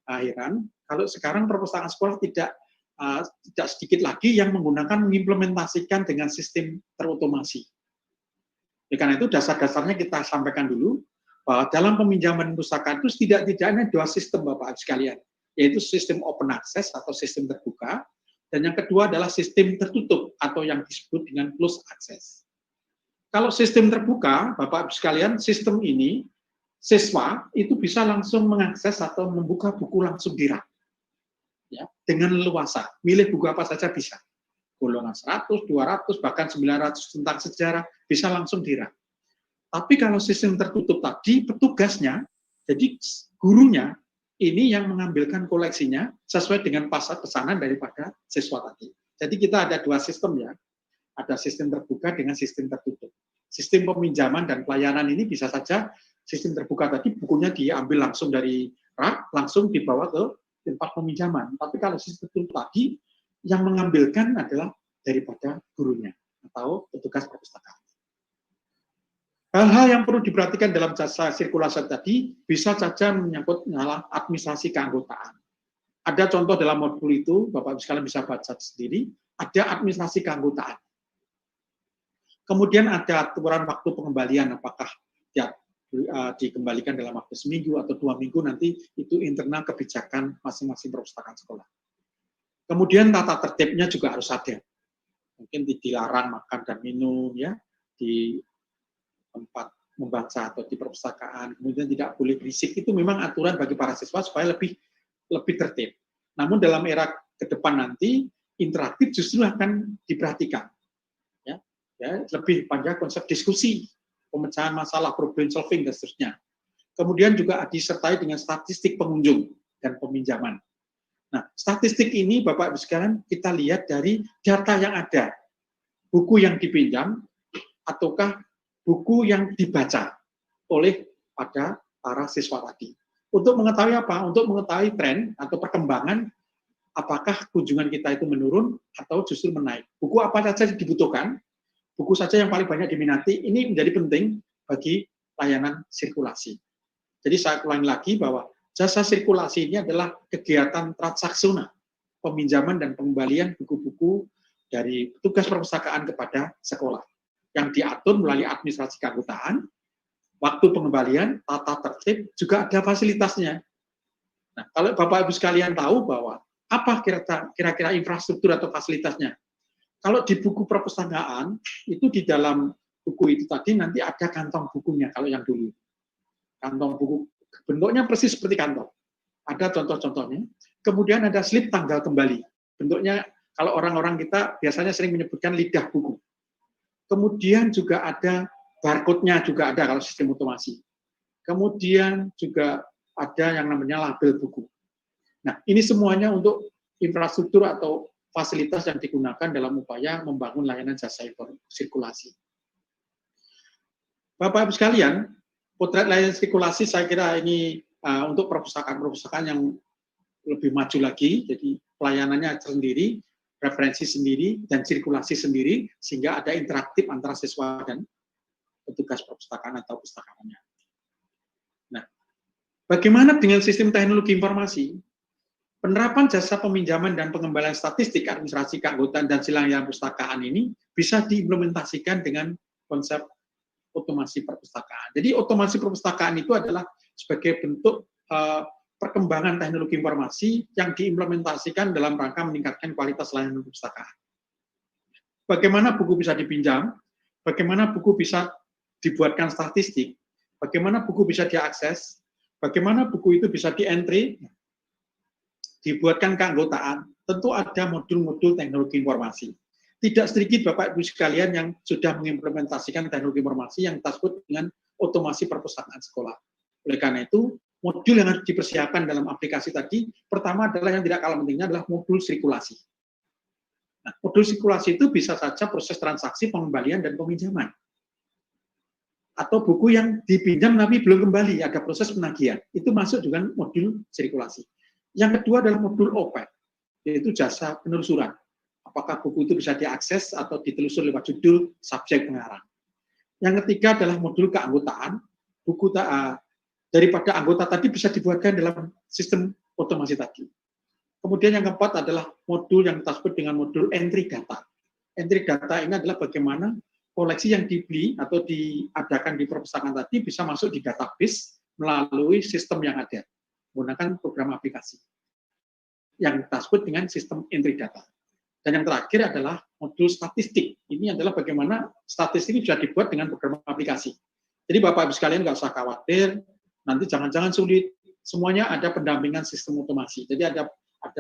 heran kalau sekarang perpustakaan sekolah tidak sedikit lagi yang menggunakan mengimplementasikan dengan sistem terotomasi. Karena itu dasar-dasarnya kita sampaikan dulu bahwa dalam peminjaman pustaka itu tidak-tidaknya dua sistem Bapak Ibu sekalian, yaitu sistem open access atau sistem terbuka, dan yang kedua adalah sistem tertutup atau yang disebut dengan closed access. Kalau sistem terbuka, Bapak Ibu sekalian, sistem ini siswa itu bisa langsung mengakses atau membuka buku langsung di rak, ya, dengan leluasa, milih buku apa saja bisa. Golongan 100, 200, bahkan 900 tentang sejarah, bisa langsung di-rak. Tapi kalau sistem tertutup tadi, petugasnya, jadi gurunya, ini yang mengambilkan koleksinya sesuai dengan pesanan daripada siswa tadi. Jadi kita ada dua sistem ya, ada sistem terbuka dengan sistem tertutup. Sistem peminjaman dan pelayanan ini bisa saja sistem terbuka tadi, bukunya diambil langsung dari rak, langsung dibawa ke tempat peminjaman. Tapi kalau sistem tertutup tadi, yang mengambilkan adalah daripada gurunya atau petugas perpustakaan. Hal-hal yang perlu diperhatikan dalam jasa sirkulasi tadi bisa saja menyangkut masalah administrasi keanggotaan. Ada contoh dalam modul itu, Bapak Ibu sekalian bisa baca sendiri, ada administrasi keanggotaan. Kemudian ada aturan waktu pengembalian, apakah ya, dikembalikan dalam waktu seminggu atau 2 minggu, nanti itu internal kebijakan masing-masing perpustakaan sekolah. Kemudian tata tertibnya juga harus ada. Mungkin dilarang makan dan minum ya di tempat membaca atau di perpustakaan. Kemudian tidak boleh berisik. Itu memang aturan bagi para siswa supaya lebih tertib. Namun dalam era ke depan nanti interaktif justru akan diperhatikan. Ya, lebih pada konsep diskusi, pemecahan masalah, problem solving dan seterusnya. Kemudian juga disertai dengan statistik pengunjung dan peminjaman. Nah, statistik ini Bapak Ibu sekalian kita lihat dari data yang ada. Buku yang dipinjam ataukah buku yang dibaca oleh pada para siswa tadi. Untuk mengetahui apa? Untuk mengetahui tren atau perkembangan apakah kunjungan kita itu menurun atau justru menaik. Buku apa saja yang dibutuhkan, buku saja yang paling banyak diminati, ini menjadi penting bagi layanan sirkulasi. Jadi saya ulangi lagi bahwa jasa sirkulasi ini adalah kegiatan transaksional, peminjaman dan pengembalian buku-buku dari petugas perpustakaan kepada sekolah, yang diatur melalui administrasi keanggotaan, waktu pengembalian, tata tertib, juga ada fasilitasnya. Nah, kalau Bapak Ibu sekalian tahu bahwa apa kira-kira infrastruktur atau fasilitasnya. Kalau di buku perpustakaan, itu di dalam buku itu tadi nanti ada kantong bukunya kalau yang dulu. Kantong buku, bentuknya persis seperti kantong. Ada contoh-contohnya. Kemudian ada slip tanggal kembali. Bentuknya kalau orang-orang kita biasanya sering menyebutkan lidah buku. Kemudian juga ada barcode-nya juga ada kalau sistem otomasi. Kemudian juga ada yang namanya label buku. Nah, ini semuanya untuk infrastruktur atau fasilitas yang digunakan dalam upaya membangun layanan jasa sirkulasi. Bapak Ibu sekalian, potret layanan sirkulasi saya kira ini untuk perpustakaan-perpustakaan yang lebih maju lagi, jadi pelayanannya sendiri, referensi sendiri, dan sirkulasi sendiri, sehingga ada interaktif antara siswa dan petugas perpustakaan atau pustakaannya. Nah, bagaimana dengan sistem teknologi informasi? Penerapan jasa peminjaman dan pengembalian statistik administrasi keanggotaan dan silang perpustakaan ini bisa diimplementasikan dengan konsep otomasi perpustakaan. Jadi otomasi perpustakaan itu adalah sebagai bentuk perkembangan teknologi informasi yang diimplementasikan dalam rangka meningkatkan kualitas layanan perpustakaan. Bagaimana buku bisa dipinjam, bagaimana buku bisa dibuatkan statistik, bagaimana buku bisa diakses, bagaimana buku itu bisa di-entry, dibuatkan keanggotaan, tentu ada modul-modul teknologi informasi. Tidak sedikit Bapak Ibu sekalian yang sudah mengimplementasikan teknologi informasi yang kita sebut dengan otomasi perpustakaan sekolah. Oleh karena itu, modul yang harus dipersiapkan dalam aplikasi tadi, pertama adalah yang tidak kalah pentingnya adalah modul sirkulasi. Nah, modul sirkulasi itu bisa saja proses transaksi pengembalian dan peminjaman. Atau buku yang dipinjam tapi belum kembali, ada proses penagihan. Itu masuk dengan modul sirkulasi. Yang kedua adalah modul OP, yaitu jasa penelusuran. Apakah buku itu bisa diakses atau ditelusur lewat judul, subjek, pengarang. Yang ketiga adalah modul keanggotaan. Buku daripada anggota tadi bisa dibuatkan dalam sistem otomasi tadi. Kemudian yang keempat adalah modul yang kita sebut dengan modul entry data. Entry data ini adalah bagaimana koleksi yang dibeli atau diadakan di perpustakaan tadi bisa masuk di database melalui sistem yang ada, menggunakan program aplikasi. Yang kita sebut dengan sistem entry data. Dan yang terakhir adalah modul statistik. Ini adalah bagaimana statistik ini bisa dibuat dengan program aplikasi. Jadi Bapak Ibu sekalian nggak usah khawatir, nanti jangan-jangan sulit, semuanya ada pendampingan sistem otomasi. Jadi ada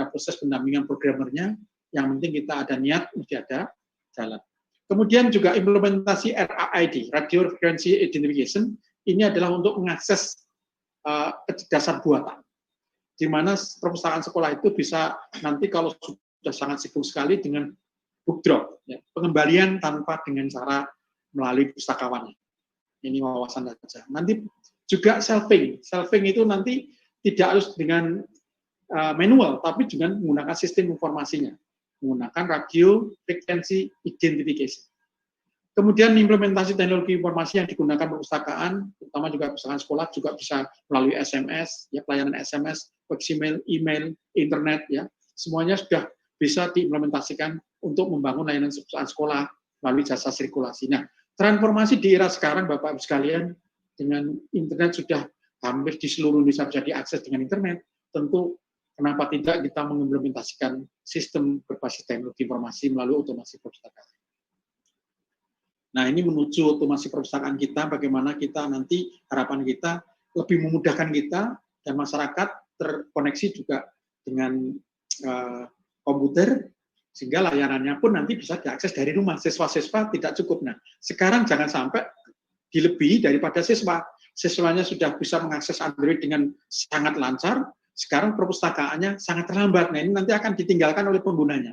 proses pendampingan programmernya, yang penting kita ada niat, mesti ada jalan. Kemudian juga implementasi RFID, Radio Frequency Identification, ini adalah untuk mengakses kecerdasan buatan, di mana perpustakaan sekolah itu bisa nanti kalau sudah sangat sibuk sekali dengan book drop, ya, pengembalian tanpa dengan cara melalui pustakawannya. Ini wawasan saja. Nanti juga selfing itu nanti tidak harus dengan manual, tapi juga menggunakan sistem informasinya, menggunakan radio frequency identification. Kemudian implementasi teknologi informasi yang digunakan perpustakaan, terutama juga perpustakaan sekolah juga bisa melalui SMS, ya pelayanan SMS, voicemail, email, internet, ya semuanya sudah bisa diimplementasikan untuk membangun layanan perpustakaan sekolah melalui jasa sirkulasi. Nah, transformasi di era sekarang, Bapak Ibu sekalian, dengan internet sudah hampir di seluruh Indonesia bisa diakses dengan internet, tentu kenapa tidak kita mengimplementasikan sistem berbasis teknologi informasi melalui otomasi perpustakaan. Nah, ini menuju otomasi perpustakaan kita, bagaimana kita nanti harapan kita lebih memudahkan kita dan masyarakat terkoneksi juga dengan komputer, sehingga layanannya pun nanti bisa diakses dari rumah. Siswa-siswa tidak cukup. Nah, sekarang jangan sampai dilebihi daripada siswanya sudah bisa mengakses Android dengan sangat lancar, sekarang perpustakaannya sangat terlambat. Nah, ini nanti akan ditinggalkan oleh penggunanya.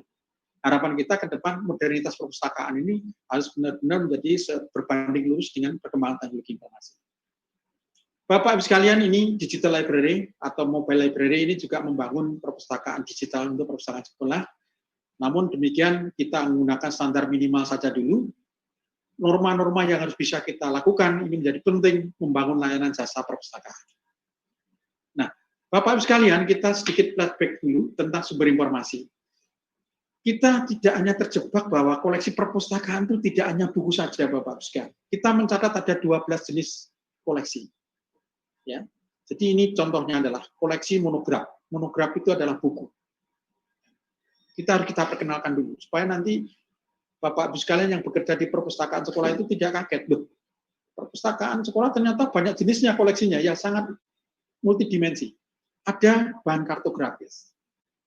Harapan kita ke depan modernitas perpustakaan ini harus benar-benar menjadi berbanding lurus dengan perkembangan teknologi informasi. Bapak Ibu sekalian, ini digital library atau mobile library ini juga membangun perpustakaan digital untuk perpustakaan sekolah. Namun demikian kita menggunakan standar minimal saja dulu. Norma-norma yang harus bisa kita lakukan ini menjadi penting membangun layanan jasa perpustakaan. Nah, Bapak Ibu sekalian, kita sedikit flashback dulu tentang sumber informasi. Kita tidak hanya terjebak bahwa koleksi perpustakaan itu tidak hanya buku saja, Bapak Ibu sekalian. Kita mencatat ada 12 jenis koleksi. Ya. Jadi ini contohnya adalah koleksi monograf. Monograf itu adalah buku. Kita perkenalkan dulu supaya nanti Bapak Ibu sekalian yang bekerja di perpustakaan sekolah itu tidak kaget, loh. Perpustakaan sekolah ternyata banyak jenisnya koleksinya, ya sangat multidimensi. Ada bahan kartografis,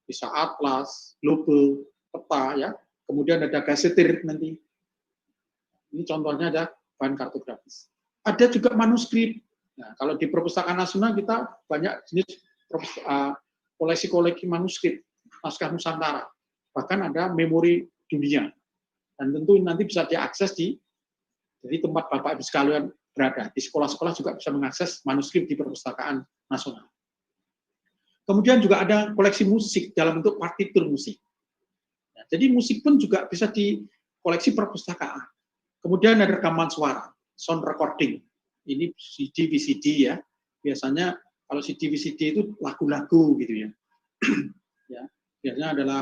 bisa atlas, global, peta, ya. Kemudian ada gazetir nanti. Ini contohnya ada bahan kartografis. Ada juga manuskrip. Nah, kalau di perpustakaan nasional kita banyak jenis koleksi-koleksi manuskrip, naskah Nusantara. Bahkan ada memori dunia. Dan tentu nanti bisa diakses di tempat Bapak Ibu sekalian berada. Di sekolah-sekolah juga bisa mengakses manuskrip di perpustakaan nasional. Kemudian juga ada koleksi musik dalam bentuk partitur musik. Nah, jadi musik pun juga bisa di koleksi perpustakaan. Kemudian ada rekaman suara, sound recording. Ini CD, VCD ya. Biasanya kalau CD, VCD itu lagu-lagu gitu ya. Ya, biasanya adalah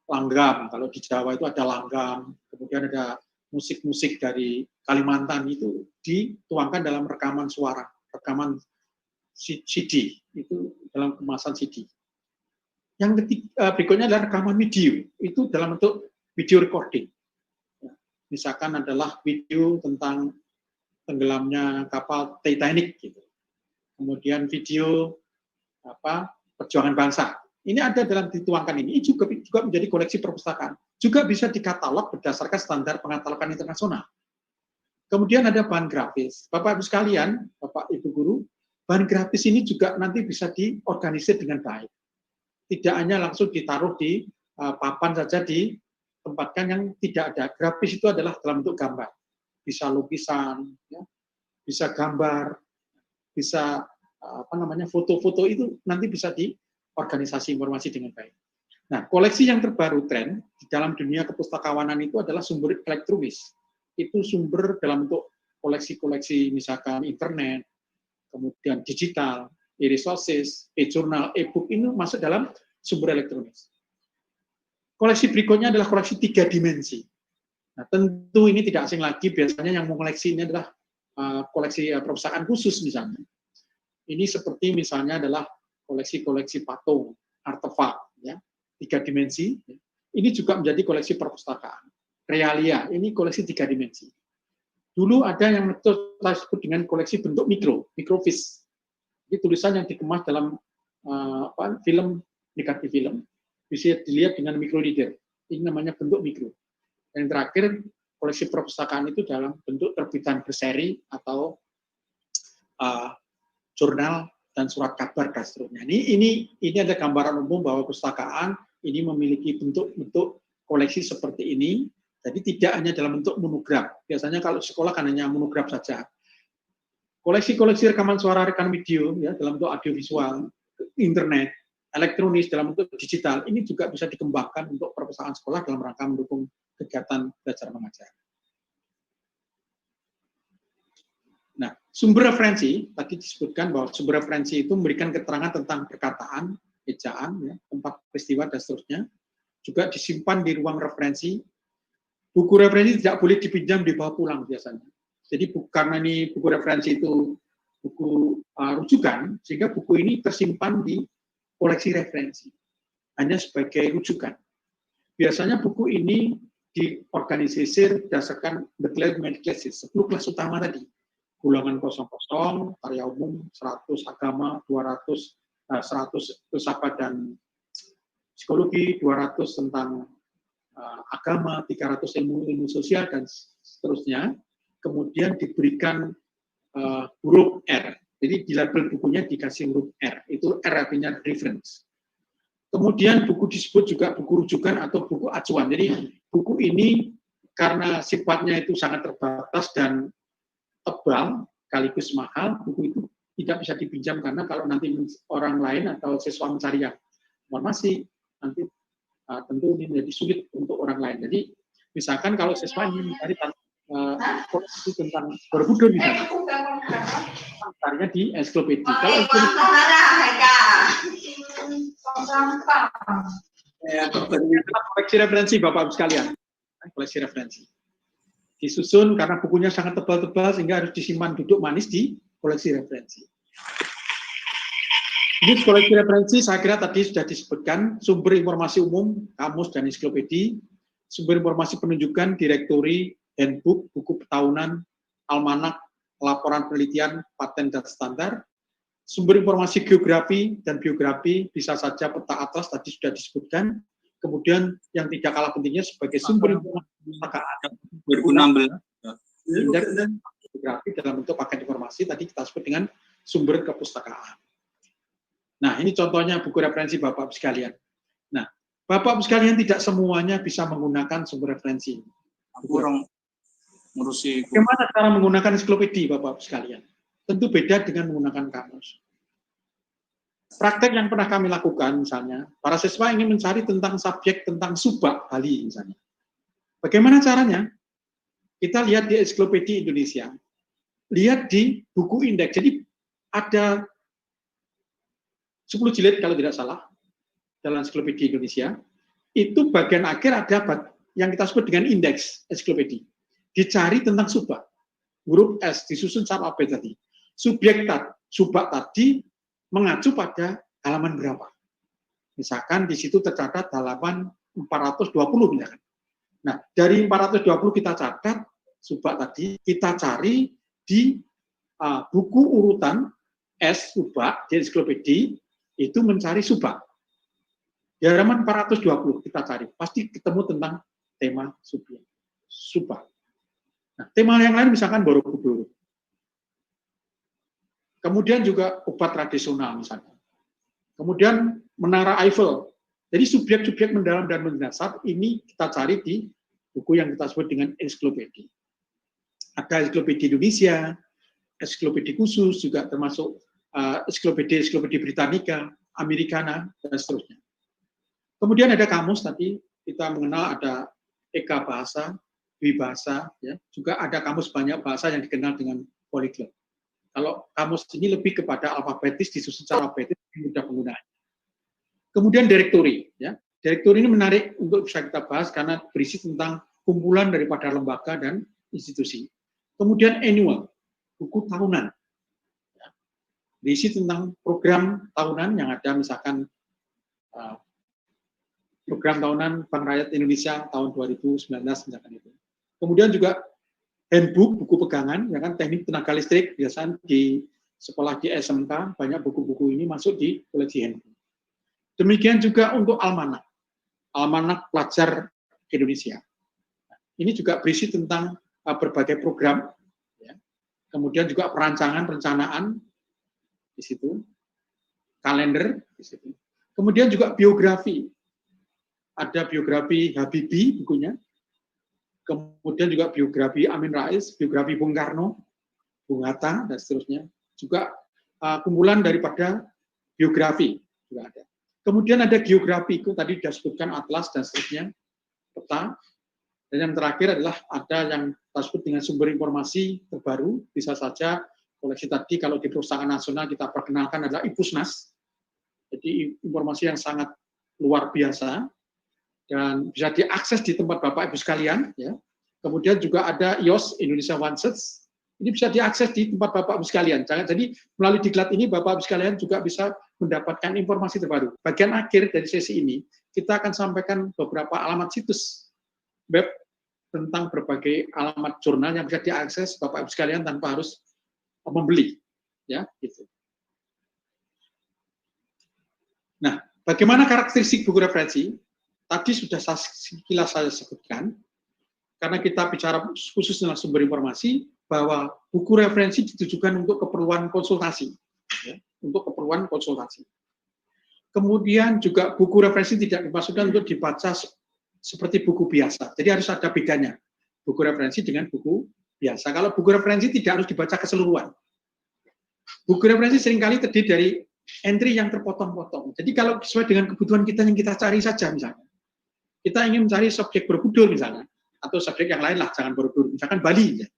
langgam. Kalau di Jawa itu ada langgam. Kemudian ada musik-musik dari Kalimantan itu dituangkan dalam rekaman suara, rekaman CD itu dalam kemasan CD. Yang berikutnya adalah rekaman video, itu dalam bentuk video recording. Misalkan adalah video tentang tenggelamnya kapal Titanic, gitu. Kemudian video perjuangan bangsa. Ini ada dalam dituangkan ini juga menjadi koleksi perpustakaan. Juga bisa dikatalog berdasarkan standar pengatalogan internasional. Kemudian ada bahan grafis. Bapak Ibu sekalian, Bapak Ibu guru, bahan grafis ini juga nanti bisa diorganisir dengan baik. Tidak hanya langsung ditaruh di papan saja ditempatkan yang tidak ada. Grafis itu adalah dalam bentuk gambar. Bisa lukisan, ya, bisa gambar, bisa foto-foto itu nanti bisa diorganisasi informasi dengan baik. Nah, koleksi yang terbaru tren di dalam dunia kepustakawanan itu adalah sumber elektronis. Itu sumber dalam bentuk koleksi-koleksi misalkan internet, kemudian digital, e-resources, e-journal, e-book ini masuk dalam sumber elektronis. Koleksi berikutnya adalah koleksi 3 dimensi. Nah, tentu ini tidak asing lagi, biasanya yang mengoleksi ini adalah koleksi perpustakaan khusus misalnya. Ini seperti misalnya adalah koleksi-koleksi patung, artefak, ya, 3 dimensi. Ini juga menjadi koleksi perpustakaan. Realia, ini koleksi 3 dimensi. Dulu ada yang disebut dengan koleksi bentuk mikrofiche. Ini tulisan yang dikemas dalam film, negatif film, bisa dilihat dengan microreader. Ini namanya bentuk mikro. Yang terakhir, koleksi perpustakaan itu dalam bentuk terbitan berseri atau jurnal dan surat kabar dan seterusnya. Ini ada gambaran umum bahwa perpustakaan ini memiliki bentuk-bentuk koleksi seperti ini. Jadi tidak hanya dalam bentuk monograf. Biasanya kalau sekolah kan hanya monograf saja. Koleksi-koleksi rekaman suara, rekaman video ya dalam bentuk audiovisual, internet, elektronis dalam bentuk digital ini juga bisa dikembangkan untuk perpustakaan sekolah dalam rangka mendukung kegiatan belajar mengajar. Nah, sumber referensi tadi disebutkan bahwa sumber referensi itu memberikan keterangan tentang perkataan, ejaan, ya, tempat peristiwa dan seterusnya. Juga disimpan di ruang referensi. Buku referensi tidak boleh dipinjam dibawa pulang biasanya. Jadi karena ini buku referensi itu buku rujukan, sehingga buku ini tersimpan di koleksi referensi, hanya sebagai rujukan. Biasanya buku ini diorganisir berdasarkan the classes, 10 kelas utama tadi. Golongan 00, karya umum, 100 agama, 200, 100 filsafat dan psikologi, 200 tentang agama, 300 ilmu sosial, dan seterusnya. Kemudian diberikan huruf R. Jadi di label bukunya dikasih huruf R. Itu R artinya reference. Kemudian buku disebut juga buku rujukan atau buku acuan. Jadi buku ini karena sifatnya itu sangat terbatas dan tebal, sekaligus mahal, buku itu tidak bisa dipinjam karena kalau nanti orang lain atau siswa mencari yang informasi, nanti tentu ini menjadi sulit untuk orang lain. Jadi misalkan kalau siswa ingin mencari koleksi tentang Borobudur misalnya, carinya di ensiklopedia. Kalau koleksi referensi Bapak Ibu sekalian, koleksi referensi disusun karena bukunya sangat tebal-tebal sehingga harus disimpan duduk manis di koleksi referensi. Ini koleksi referensi saya kira tadi sudah disebutkan, sumber informasi umum, kamus dan ensiklopedi, sumber informasi penunjukan, direktori, handbook, buku tahunan, almanak, laporan penelitian, paten dan standar, sumber informasi geografi dan biografi, bisa saja peta atlas tadi sudah disebutkan, kemudian yang tidak kalah pentingnya sebagai sumber informasi perpustakaan 2016. indeks geografi dalam bentuk paket informasi tadi kita sebut dengan sumber kepustakaan. Nah, ini contohnya buku referensi Bapak-Ibu sekalian. Nah, Bapak-Ibu sekalian tidak semuanya bisa menggunakan sumber referensi. Aku orang ngurusi Bagaimana cara menggunakan ensiklopedi Bapak-Ibu sekalian? Tentu beda dengan menggunakan kamus. Praktek yang pernah kami lakukan misalnya, para siswa ingin mencari tentang subjek tentang Subak Bali misalnya. Bagaimana caranya? Kita lihat di ensiklopedi Indonesia. Lihat di buku indeks. Jadi ada 10 jilid kalau tidak salah dalam ensiklopedi Indonesia. Itu bagian akhir ada yang kita sebut dengan indeks ensiklopedi. Dicari tentang Subak. Huruf S disusun secara alfabet tadi. Subak tadi mengacu pada halaman berapa. Misalkan di situ tercatat halaman 420 misalkan. Nah, dari 420 kita catat Subak tadi, kita cari di buku urutan S Subak di ensiklopedi itu mencari Subak. Di halaman 420 kita cari, pasti ketemu tentang tema Subak. Nah, tema yang lain misalkan Borobudur. Kemudian juga obat tradisional misalnya. Kemudian Menara Eiffel. Jadi subjek-subjek mendalam dan mendasar ini kita cari di buku yang kita sebut dengan ensiklopedi. Ada ensiklopedi Indonesia, ensiklopedi khusus juga termasuk ensiklopedi Britannica, Americana dan seterusnya. Kemudian ada kamus tadi kita mengenal ada Eka Bahasa, Dwi Bahasa, ya. Juga ada kamus banyak bahasa yang dikenal dengan polyglot. Kalau kamus ini lebih kepada alfabetis, disusun secara alfabetis, mudah penggunaan. Kemudian direktori, ya. Direktori ini menarik untuk bisa kita bahas karena berisi tentang kumpulan daripada lembaga dan institusi. Kemudian annual, buku tahunan. Ya. Berisi tentang program tahunan yang ada misalkan program tahunan Bank Rakyat Indonesia tahun 2019 misalkan itu. Kemudian juga handbook, buku pegangan, ya kan, teknik tenaga listrik, biasanya di sekolah di SMK, banyak buku-buku ini masuk di koleksi handbook. Demikian juga untuk almanak pelajar Indonesia. Ini juga berisi tentang berbagai program, ya. Kemudian juga perencanaan di situ, kalender di situ. Kemudian juga biografi, ada biografi Habibie bukunya. Kemudian juga biografi Amin Rais, biografi Bung Karno, Bung Hatta, dan seterusnya. Juga kumpulan daripada biografi juga ada. Kemudian ada geografi, itu tadi sudah disebutkan atlas dan seterusnya, peta. Dan yang terakhir adalah ada yang kita sebut dengan sumber informasi terbaru, bisa saja koleksi tadi kalau di Perpustakaan Nasional kita perkenalkan adalah IPUSNAS. Jadi informasi yang sangat luar biasa, dan bisa diakses di tempat Bapak Ibu sekalian, ya. Kemudian juga ada IOS Indonesia One Search, ini bisa diakses di tempat Bapak Ibu sekalian. Jadi melalui diklat ini Bapak Ibu sekalian juga bisa mendapatkan informasi terbaru. Bagian akhir dari sesi ini kita akan sampaikan beberapa alamat situs web tentang berbagai alamat jurnal yang bisa diakses Bapak Ibu sekalian tanpa harus membeli, ya, gitu. Nah, bagaimana karakteristik buku referensi? Tadi sudah sekilas saya sebutkan, karena kita bicara khusus tentang sumber informasi, bahwa buku referensi ditujukan untuk keperluan konsultasi. Ya, untuk keperluan konsultasi. Kemudian juga buku referensi tidak dimaksudkan untuk dibaca seperti buku biasa. Jadi harus ada bedanya, buku referensi dengan buku biasa. Kalau buku referensi tidak harus dibaca keseluruhan. Buku referensi seringkali terdiri dari entry yang terpotong-potong. Jadi kalau sesuai dengan kebutuhan kita yang kita cari saja misalnya. Kita ingin mencari subjek Borobudur misalnya, atau subjek yang lain lah, jangan Borobudur, misalkan Bali, ya.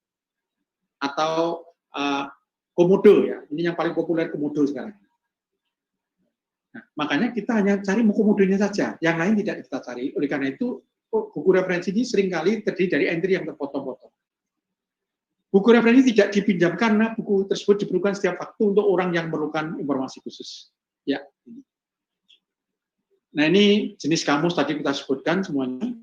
Atau Komodo, ya. Ini yang paling populer Komodo sekarang. Nah, makanya kita hanya cari Komodonya saja, yang lain tidak kita cari. Oleh karena itu, buku referensi ini seringkali terdiri dari entry yang terpotong-potong. Buku referensi tidak dipinjamkan karena buku tersebut diperlukan setiap waktu untuk orang yang memerlukan informasi khusus. Ya. Nah, ini jenis kamus tadi kita sebutkan semuanya.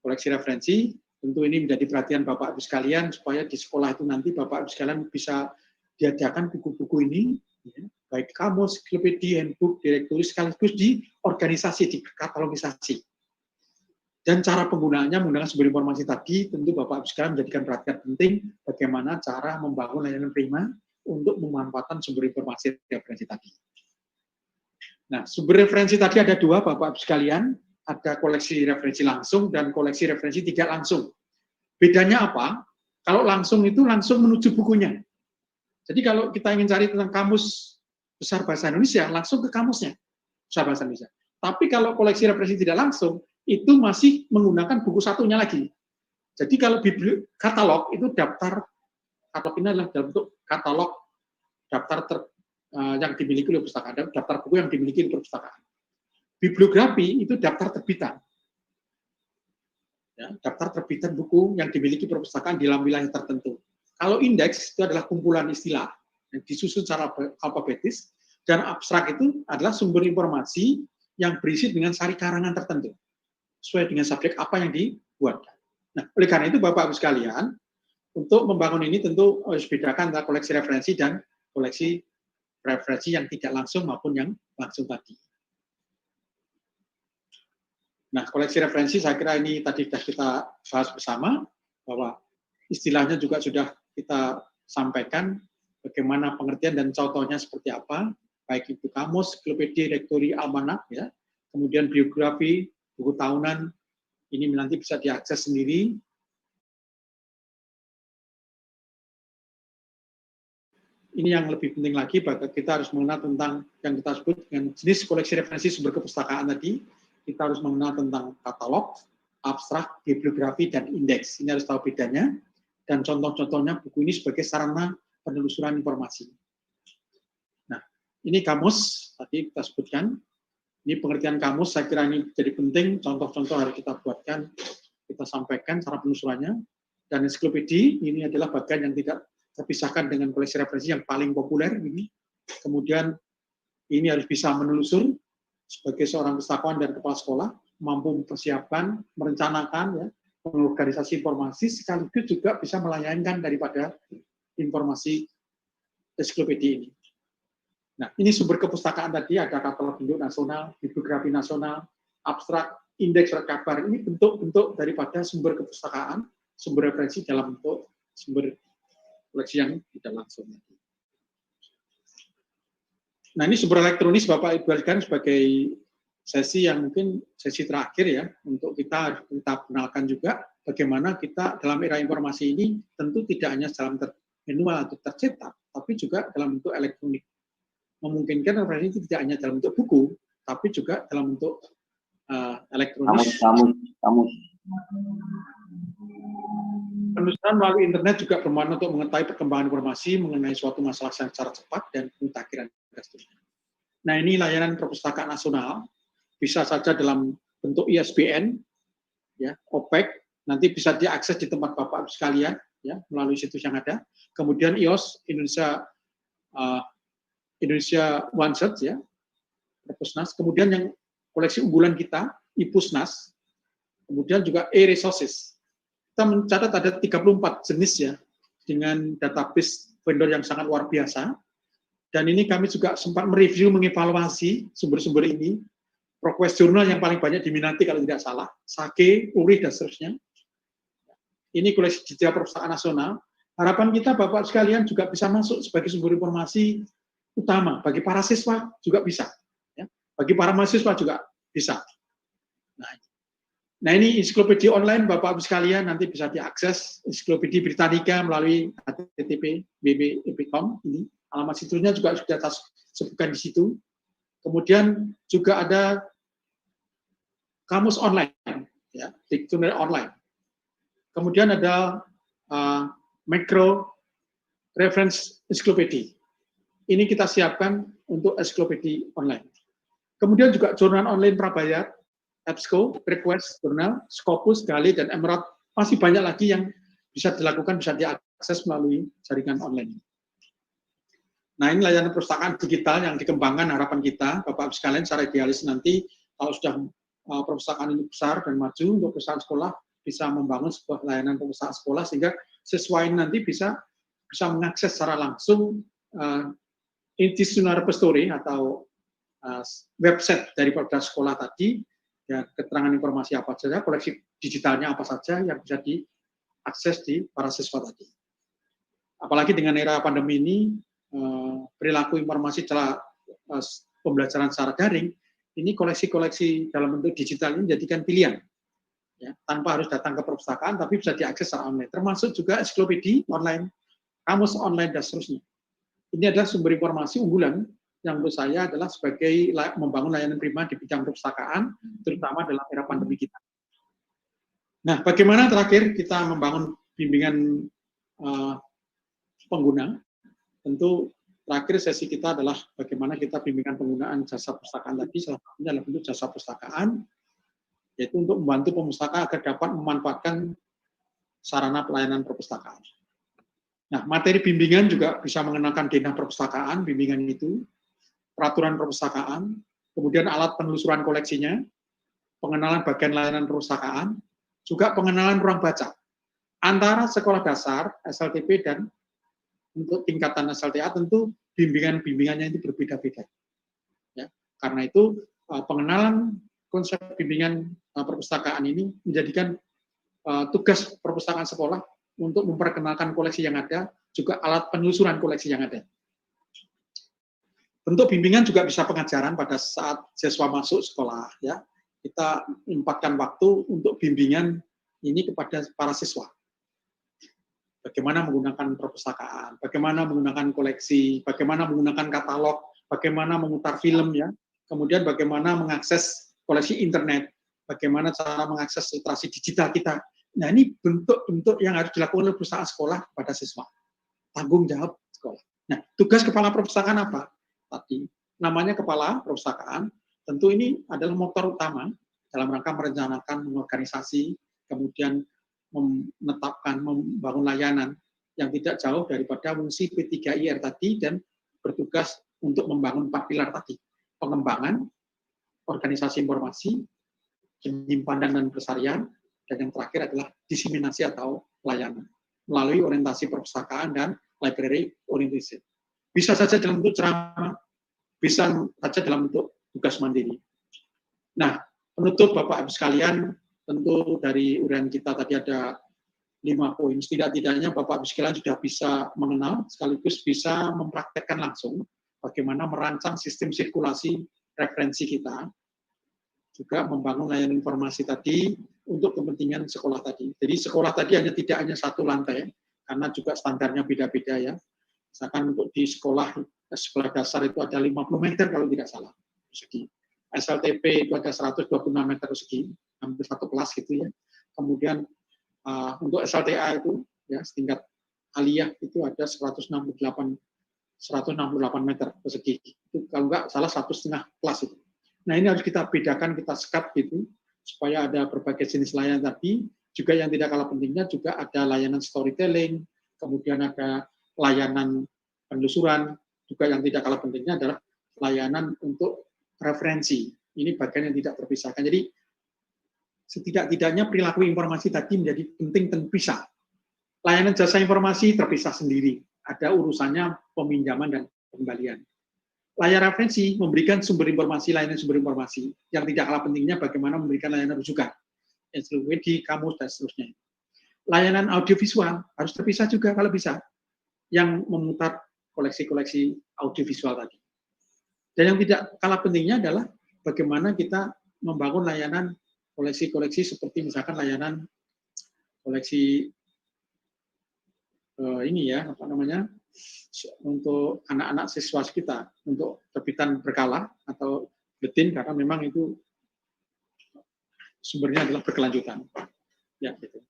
Koleksi referensi, tentu ini menjadi perhatian Bapak Ibu sekalian supaya di sekolah itu nanti Bapak Ibu sekalian bisa diadakan buku-buku ini, ya, baik kamus, ensiklopedia, handbook, direktori, sekaligus di organisasi, di katalogisasi. Dan cara penggunaannya menggunakan sumber informasi tadi, tentu Bapak Ibu sekalian menjadikan perhatian penting bagaimana cara membangun layanan prima untuk memanfaatkan sumber informasi referensi tadi. Nah, sumber referensi tadi ada dua, Bapak Ibu sekalian, ada koleksi referensi langsung dan koleksi referensi tidak langsung. Bedanya apa? Kalau langsung itu langsung menuju bukunya. Jadi kalau kita ingin cari tentang kamus besar bahasa Indonesia, langsung ke kamusnya besar bahasa Indonesia. Tapi kalau koleksi referensi tidak langsung, itu masih menggunakan buku satunya lagi. Jadi kalau katalog itu daftar, katalog ini adalah dalam bentuk katalog daftar yang dimiliki oleh perpustakaan, daftar buku yang dimiliki oleh perpustakaan. Bibliografi itu daftar terbitan. Ya, daftar terbitan buku yang dimiliki perpustakaan di dalam wilayah tertentu. Kalau indeks itu adalah kumpulan istilah yang disusun secara alfabetis, dan abstrak itu adalah sumber informasi yang berisi dengan sari karangan tertentu, sesuai dengan subjek apa yang dibuat. Nah, oleh karena itu Bapak Ibu sekalian, untuk membangun ini tentu harus bedakan antara koleksi referensi dan koleksi referensi yang tidak langsung maupun yang langsung tadi. Nah, koleksi referensi saya kira ini tadi sudah kita bahas bersama, bahwa istilahnya juga sudah kita sampaikan bagaimana pengertian dan contohnya seperti apa, baik itu kamus, ensiklopedia, direktori, almanak, ya, kemudian biografi, buku tahunan, ini nanti bisa diakses sendiri. Ini yang lebih penting lagi, bahwa kita harus mengenal tentang yang kita sebut dengan jenis koleksi referensi sumber kepustakaan tadi. Kita harus mengenal tentang katalog, abstrak, bibliografi, dan indeks. Ini harus tahu bedanya. Dan contoh-contohnya buku ini sebagai sarana penelusuran informasi. Nah, ini kamus, tadi kita sebutkan. Ini pengertian kamus, saya kira ini jadi penting. Contoh-contoh harus kita buatkan, kita sampaikan cara penelusurannya. Dan ensiklopedia, ini adalah bagian yang tidak terpisahkan dengan koleksi referensi yang paling populer. Ini. Kemudian, ini harus bisa menelusur sebagai seorang pustakawan dan kepala sekolah, mampu mempersiapkan, merencanakan, ya, mengorganisasi informasi, sekaligus juga bisa melayangkan daripada informasi ensiklopedia ini. Nah, ini sumber kepustakaan tadi, ada katalog bentuk nasional, bibliografi nasional, abstrak, indeks kabar. Ini bentuk-bentuk daripada sumber kepustakaan, sumber referensi dalam bentuk sumber koleksi yang tidak langsung. Nah, ini sumber elektronis Bapak Ibu sekalian sebagai sesi yang mungkin sesi terakhir ya, untuk kita kenalkan juga bagaimana kita dalam era informasi ini tentu tidak hanya dalam manual atau tercetak, tapi juga dalam bentuk elektronik. Memungkinkan referensi tidak hanya dalam bentuk buku, tapi juga dalam bentuk elektronik. Penelusuran melalui internet juga bermanfaat untuk mengetahui perkembangan informasi mengenai suatu masalah secara cepat dan pemutakhiran. Nah, ini layanan perpustakaan nasional, bisa saja dalam bentuk ISBN, ya, OPEC, nanti bisa diakses di tempat Bapak Ibu sekalian, ya, melalui situs yang ada. Kemudian IOS Indonesia One Search, ya, Perpusnas. Kemudian yang koleksi unggulan kita, IPusnas. Kemudian juga e-resources. Kita mencatat ada 34 jenis ya, dengan database vendor yang sangat luar biasa. Dan ini kami juga sempat mereview, mengevaluasi sumber-sumber ini. ProQuest Journal yang paling banyak diminati kalau tidak salah, Sage, URI, dan seterusnya. Ini koleksi digital perpustakaan nasional. Harapan kita Bapak sekalian juga bisa masuk sebagai sumber informasi utama. Bagi para siswa juga bisa. Ya. Bagi para mahasiswa juga bisa. Nah, ini ensiklopedia online Bapak Ibu sekalian nanti bisa diakses, ensiklopedia Britannica melalui http://bb.com. Ini alamat situsnya juga sudah sebutkan di situ. Kemudian juga ada kamus online, ya, dictionary online. Kemudian ada micro reference encyclopedia. Ini kita siapkan untuk ensiklopedia online. Kemudian juga jurnal online prabayar, EBSCO, PreQuest Journal, Scopus, Gale, dan Emerald. Masih banyak lagi yang bisa dilakukan, bisa diakses diakses melalui jaringan online. Nah, ini layanan perpustakaan digital yang dikembangkan, harapan kita, Bapak Ibu sekalian, secara idealis nanti kalau sudah perpustakaan ini besar dan maju untuk perusahaan sekolah, bisa membangun sebuah layanan perpustakaan sekolah sehingga siswa ini nanti bisa mengakses secara langsung institutional repository atau website daripada sekolah tadi, ya, keterangan informasi apa saja, koleksi digitalnya apa saja yang bisa diakses di para siswa tadi. Apalagi dengan era pandemi ini, perilaku informasi setelah pembelajaran secara daring, ini koleksi-koleksi dalam bentuk digital ini menjadikan pilihan, ya, tanpa harus datang ke perpustakaan, tapi bisa diakses secara online, termasuk juga ensiklopedia online, kamus online, dan seterusnya. Ini adalah sumber informasi unggulan yang menurut saya adalah sebagai membangun layanan prima di bidang perpustakaan, terutama dalam era pandemi kita. Nah, bagaimana terakhir kita membangun bimbingan pengguna? Tentu terakhir sesi kita adalah bagaimana kita bimbingan penggunaan jasa perpustakaan tadi, salah satunya adalah bentuk jasa perpustakaan, yaitu untuk membantu pemustaka agar dapat memanfaatkan sarana pelayanan perpustakaan. Nah, materi bimbingan juga bisa mengenakan denah perpustakaan, bimbingan itu, peraturan perpustakaan, kemudian alat penelusuran koleksinya, pengenalan bagian layanan perpustakaan, juga pengenalan ruang baca antara sekolah dasar, SLTP, dan untuk tingkatan SLTA tentu bimbingannya itu berbeda-beda. Ya, karena itu pengenalan konsep bimbingan perpustakaan ini menjadikan tugas perpustakaan sekolah untuk memperkenalkan koleksi yang ada, juga alat penelusuran koleksi yang ada. Bentuk bimbingan juga bisa pengajaran pada saat siswa masuk sekolah. Ya, kita menyempatkan waktu untuk bimbingan ini kepada para siswa. Bagaimana menggunakan perpustakaan, bagaimana menggunakan koleksi, bagaimana menggunakan katalog, bagaimana memutar film, ya, kemudian bagaimana mengakses koleksi internet, bagaimana cara mengakses literasi digital kita. Nah, ini bentuk-bentuk yang harus dilakukan oleh perusahaan sekolah pada siswa. Tanggung jawab sekolah. Nah, tugas kepala perpustakaan apa? Tadi, namanya kepala perpustakaan, tentu ini adalah motor utama dalam rangka merencanakan, mengorganisasi, kemudian menetapkan, membangun layanan yang tidak jauh daripada fungsi P3IR tadi dan bertugas untuk membangun 4 pilar tadi. Pengembangan, organisasi informasi, penyimpanan dan pelestarian, dan yang terakhir adalah diseminasi atau layanan melalui orientasi perpustakaan dan library orientation. Bisa saja dalam bentuk ceramah, bisa saja dalam bentuk tugas mandiri. Nah, penutup Bapak Ibu sekalian, tentu dari uraian kita tadi ada 5 poin. Setidak-tidaknya Bapak Ibu sekalian sudah bisa mengenal sekaligus bisa mempraktekkan langsung bagaimana merancang sistem sirkulasi referensi kita, juga membangun layanan informasi tadi untuk kepentingan sekolah tadi. Jadi sekolah tadi tidak hanya satu lantai, karena juga standarnya beda-beda, ya. Misalkan untuk di sekolah dasar itu ada 50 meter kalau tidak salah persegi. SLTP itu ada 126 meter persegi, hampir satu kelas gitu, ya. Kemudian untuk SLTA itu, ya, setingkat aliyah itu ada 168 meter persegi. Itu kalau enggak salah 1,5 kelas itu. Nah, ini harus kita bedakan, kita sekat gitu, supaya ada berbagai jenis layanan tadi. Juga yang tidak kalah pentingnya juga ada layanan storytelling, kemudian ada layanan penelusuran, juga yang tidak kalah pentingnya adalah layanan untuk referensi. Ini bagian yang tidak terpisahkan. Jadi, setidak-tidaknya perilaku informasi tadi menjadi penting dan terpisah. Layanan jasa informasi terpisah sendiri. Ada urusannya peminjaman dan pengembalian. Layar referensi memberikan sumber informasi, layanan sumber informasi. Yang tidak kalah pentingnya bagaimana memberikan layanan rujukan, ensiklopedia, kamus, dan seterusnya. Layanan audiovisual harus terpisah juga kalau bisa, yang memutar koleksi-koleksi audiovisual tadi. Dan yang tidak kalah pentingnya adalah bagaimana kita membangun layanan koleksi-koleksi seperti misalkan layanan koleksi ini, ya, apa namanya, untuk anak-anak siswa kita, untuk terbitan berkala atau betin, karena memang itu sumbernya adalah berkelanjutan. Ya, gitu.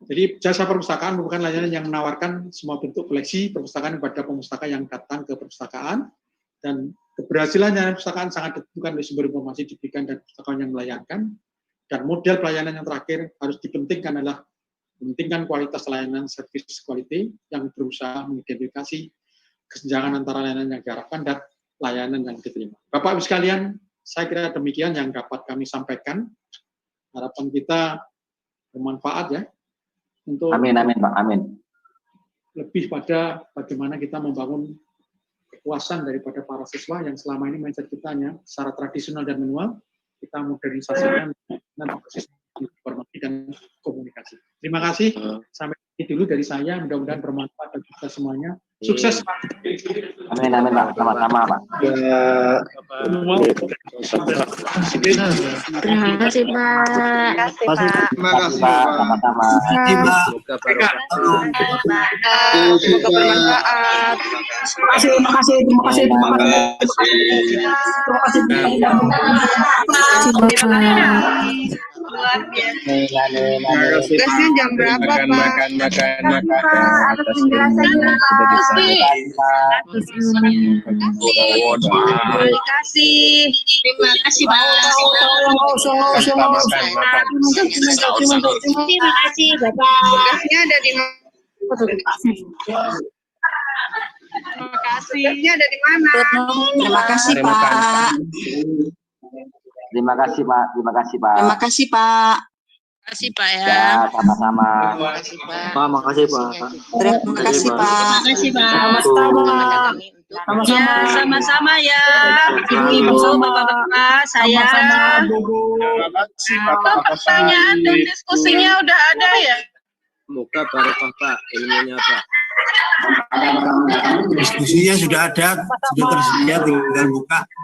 Jadi jasa perpustakaan merupakan layanan yang menawarkan semua bentuk koleksi perpustakaan kepada pemustaka yang datang ke perpustakaan, dan keberhasilan layanan perpustakaan sangat ditentukan oleh sumber informasi diberikan dan perpustakaan yang melayangkan. Dan model pelayanan yang terakhir harus dipentingkan adalah mementingkan kualitas layanan service quality yang berusaha mengidentifikasi kesenjangan antara layanan yang diharapkan dan layanan yang diterima. Bapak Ibu sekalian, saya kira demikian yang dapat kami sampaikan. Harapan kita bermanfaat ya untuk Amin, amin, Pak. Amin. lebih pada bagaimana kita membangun kepuasan daripada para siswa yang selama ini mindset kita hanya secara tradisional dan manual, kita modernisasikan dan informasi dan komunikasi. Terima kasih. Sampai ini dulu dari saya. Mudah-mudahan bermanfaat bagi kita semuanya. Sukses, Pak. Amin, amin, Pak. Sama-sama, Pak. Terima kasih, Pak. Terima kasih, Pak. Sama-sama. Semoga barokah. Semoga bermanfaat. Terima kasih. Luar biasa. Tugasnya jam berapa, Pak? Makan. Atas penjelasannya, Pak. Terima kasih. Terima kasih, Pak. Terima kasih, Bapak. Tugasnya ada di mana? Terima kasih. Tugasnya ada di mana? Terima kasih, Pak. Terima kasih, Pak. Terima kasih, Pak. Terima kasih, Pak. Terima kasih, Pak ya. Ya, sama-sama. Terima kasih, Pak. Pak, makasih Pak. Terima kasih, Pak. Terima kasih, Pak. Sama-sama. Ya, sama-sama ya. Ibu-ibu, bapak-bapak, saya. Apa pertanyaan dan diskusinya udah ada ya? Semoga barokah Pak, ilmunya Pak. Diskusinya sudah ada, sudah tersedia, tinggal buka.